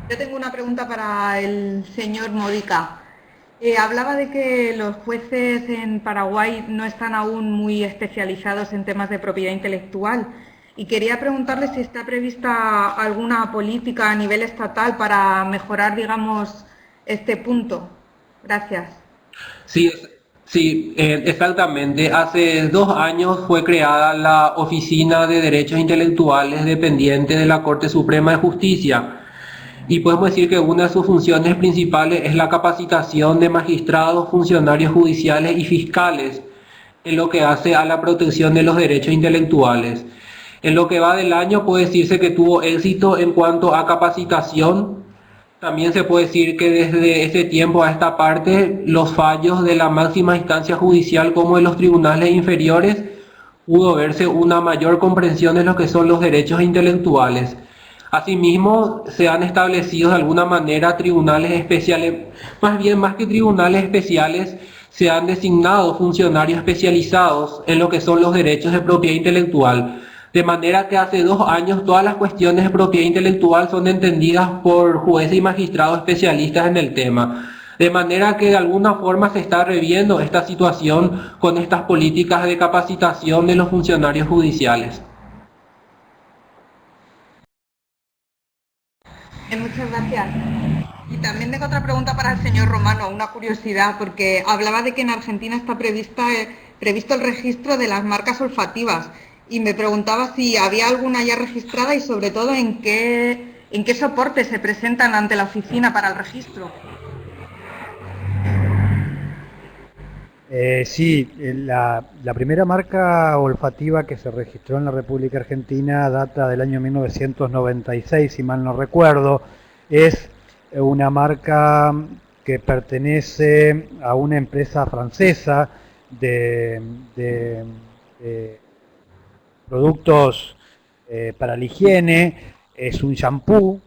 Yo tengo una pregunta para el señor Modica. Hablaba de que los jueces en Paraguay no están aún muy especializados en temas de propiedad intelectual y quería preguntarle si está prevista alguna política a nivel estatal para mejorar, digamos, este punto. Gracias. Sí, exactamente. Hace 2 años fue creada la Oficina de Derechos Intelectuales dependiente de la Corte Suprema de Justicia. Y podemos decir que una de sus funciones principales es la capacitación de magistrados, funcionarios judiciales y fiscales en lo que hace a la protección de los derechos intelectuales. En lo que va del año puede decirse que tuvo éxito en cuanto a capacitación. También se puede decir que desde ese tiempo a esta parte los fallos de la máxima instancia judicial como de los tribunales inferiores pudo verse una mayor comprensión de lo que son los derechos intelectuales. Asimismo, se han establecido de alguna manera tribunales especiales, más que tribunales especiales, se han designado funcionarios especializados en lo que son los derechos de propiedad intelectual. De manera que hace 2 años todas las cuestiones de propiedad intelectual son entendidas por jueces y magistrados especialistas en el tema. De manera que de alguna forma se está reviendo esta situación con estas políticas de capacitación de los funcionarios judiciales. Muchas gracias. Y también tengo otra pregunta para el señor Romano, una curiosidad, porque hablaba de que en Argentina está previsto el registro de las marcas olfativas y me preguntaba si había alguna ya registrada y sobre todo en qué soporte se presentan ante la oficina para el registro. Sí, la primera marca olfativa que se registró en la República Argentina data del año 1996, si mal no recuerdo. Es una marca que pertenece a una empresa francesa de productos para la higiene. Es un shampoo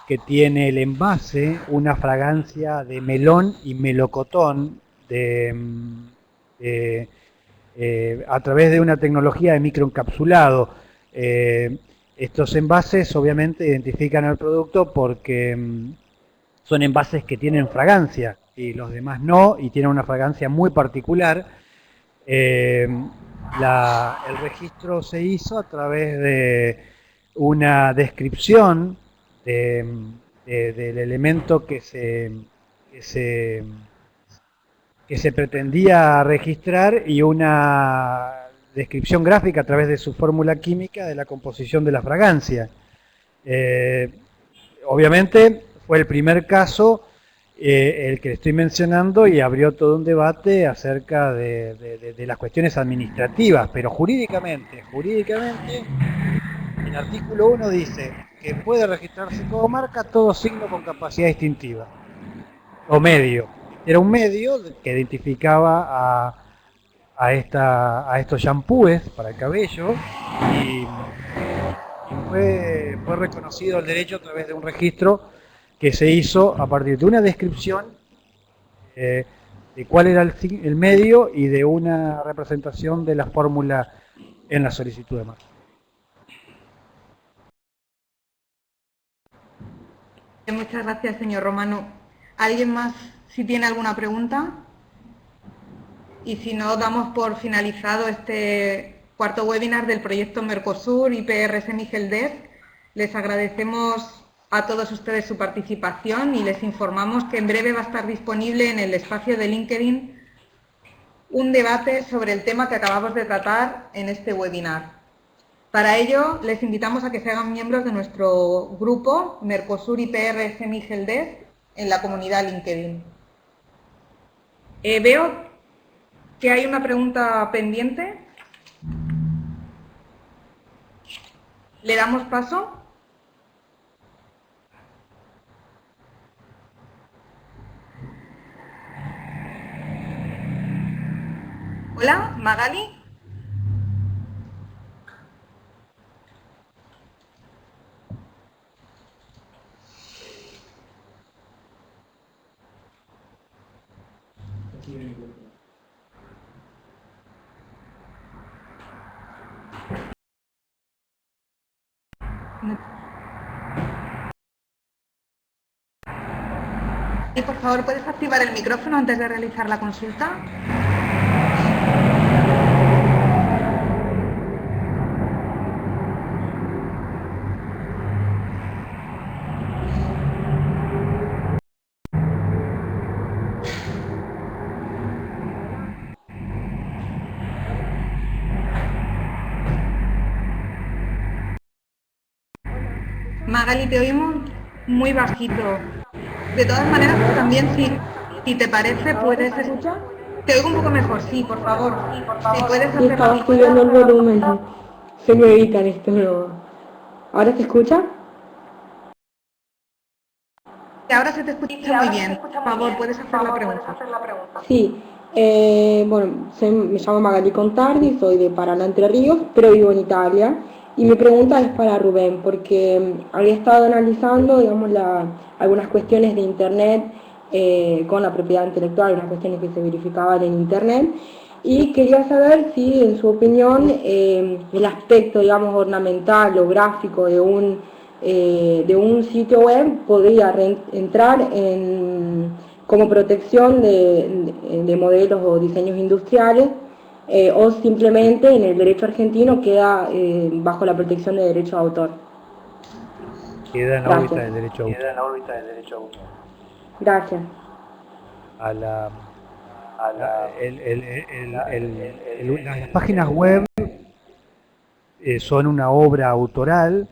que tiene el envase una fragancia de melón y melocotón a través de una tecnología de microencapsulado. Estos envases obviamente identifican al producto porque son envases que tienen fragancia y los demás no, y tienen una fragancia muy particular. El registro se hizo a través de una descripción del elemento que se pretendía registrar y una descripción gráfica a través de su fórmula química de la composición de la fragancia. Obviamente fue el primer caso el que estoy mencionando y abrió todo un debate acerca de las cuestiones administrativas, pero jurídicamente, el artículo 1 dice que puede registrarse como marca todo signo con capacidad distintiva, o medio. Era un medio que identificaba a estos shampoos para el cabello y fue reconocido el derecho a través de un registro que se hizo a partir de una descripción de cuál era el medio y de una representación de la fórmula en la solicitud de marca. Muchas gracias, señor Romano. ¿Alguien más, si tiene alguna pregunta? Y si no, damos por finalizado este cuarto webinar del proyecto Mercosur IPR Semiheldesk. Les agradecemos a todos ustedes su participación y les informamos que en breve va a estar disponible en el espacio de LinkedIn un debate sobre el tema que acabamos de tratar en este webinar. Para ello, les invitamos a que se hagan miembros de nuestro grupo Mercosur IPR Semiheldesk en la comunidad LinkedIn. Veo que hay una pregunta pendiente. ¿Le damos paso? Hola, Magali. Y por favor, ¿puedes activar el micrófono antes de realizar la consulta? Magali, te oímos muy bajito. De todas maneras, también si te parece, puedes... ¿Escucha? Te oigo un poco mejor, sí, por favor. Si puedes Sí, hacer estaba subiendo el volumen. Se me evitan esto, pero... ¿Ahora se escucha? Ahora se te escucha muy bien. Por favor, puedes hacer la pregunta. Sí. Bueno, me llamo Magali Contardi, soy de Paraná, Entre Ríos, pero vivo en Italia. Y mi pregunta es para Rubén, porque había estado analizando, digamos, algunas cuestiones de Internet con la propiedad intelectual, unas cuestiones que se verificaban en Internet, y quería saber si, en su opinión, el aspecto, digamos, ornamental o gráfico de un sitio web podría entrar como protección de modelos o diseños industriales, o simplemente en el derecho argentino queda bajo la protección de derecho de autor. Queda en la órbita del derecho de autor. Gracias. Las páginas web son una obra autoral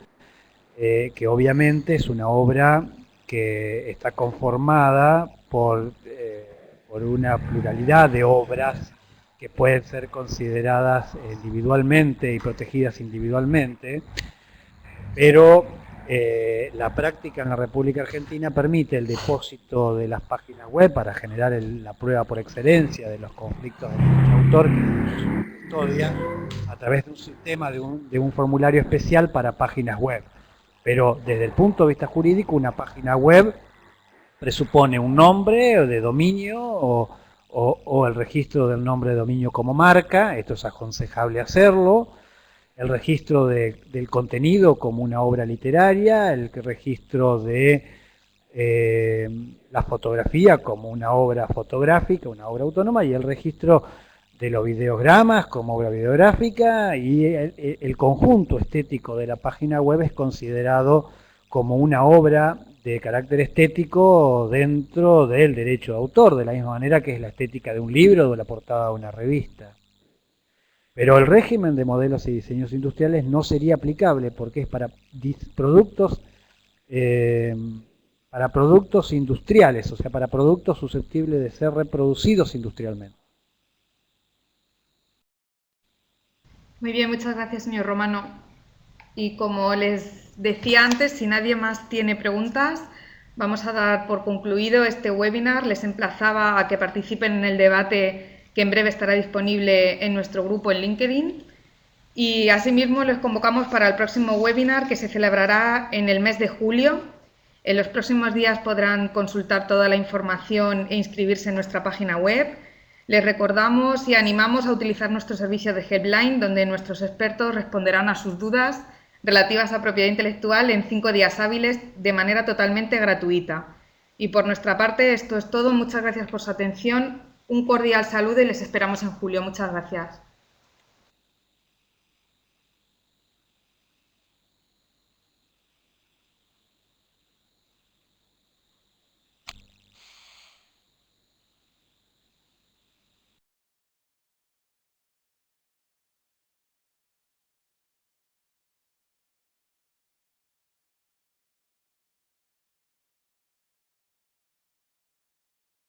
que obviamente es una obra que está conformada por una pluralidad de obras que pueden ser consideradas individualmente y protegidas individualmente, pero la práctica en la República Argentina permite el depósito de las páginas web para generar la prueba por excelencia de los conflictos de derecho de autor, que es una custodia, a través de un sistema de un formulario especial para páginas web. Pero desde el punto de vista jurídico, una página web presupone un nombre de dominio o el registro del nombre de dominio como marca, esto es aconsejable hacerlo, el registro del contenido como una obra literaria, el registro de la fotografía como una obra fotográfica, una obra autónoma, y el registro de los videogramas como obra videográfica, y el conjunto estético de la página web es considerado como una obra de carácter estético dentro del derecho de autor, de la misma manera que es la estética de un libro o de la portada de una revista. Pero el régimen de modelos y diseños industriales no sería aplicable porque es para productos industriales, o sea, para productos susceptibles de ser reproducidos industrialmente. Muy bien, muchas gracias, señor Romano. Y como les decía antes, si nadie más tiene preguntas, vamos a dar por concluido este webinar. Les emplazaba a que participen en el debate que en breve estará disponible en nuestro grupo en LinkedIn. Y asimismo les convocamos para el próximo webinar que se celebrará en el mes de julio. En los próximos días podrán consultar toda la información e inscribirse en nuestra página web. Les recordamos y animamos a utilizar nuestro servicio de helpline, donde nuestros expertos responderán a sus dudas relativas a propiedad intelectual en 5 días hábiles de manera totalmente gratuita. Y por nuestra parte, esto es todo. Muchas gracias por su atención. Un cordial saludo y les esperamos en julio. Muchas gracias.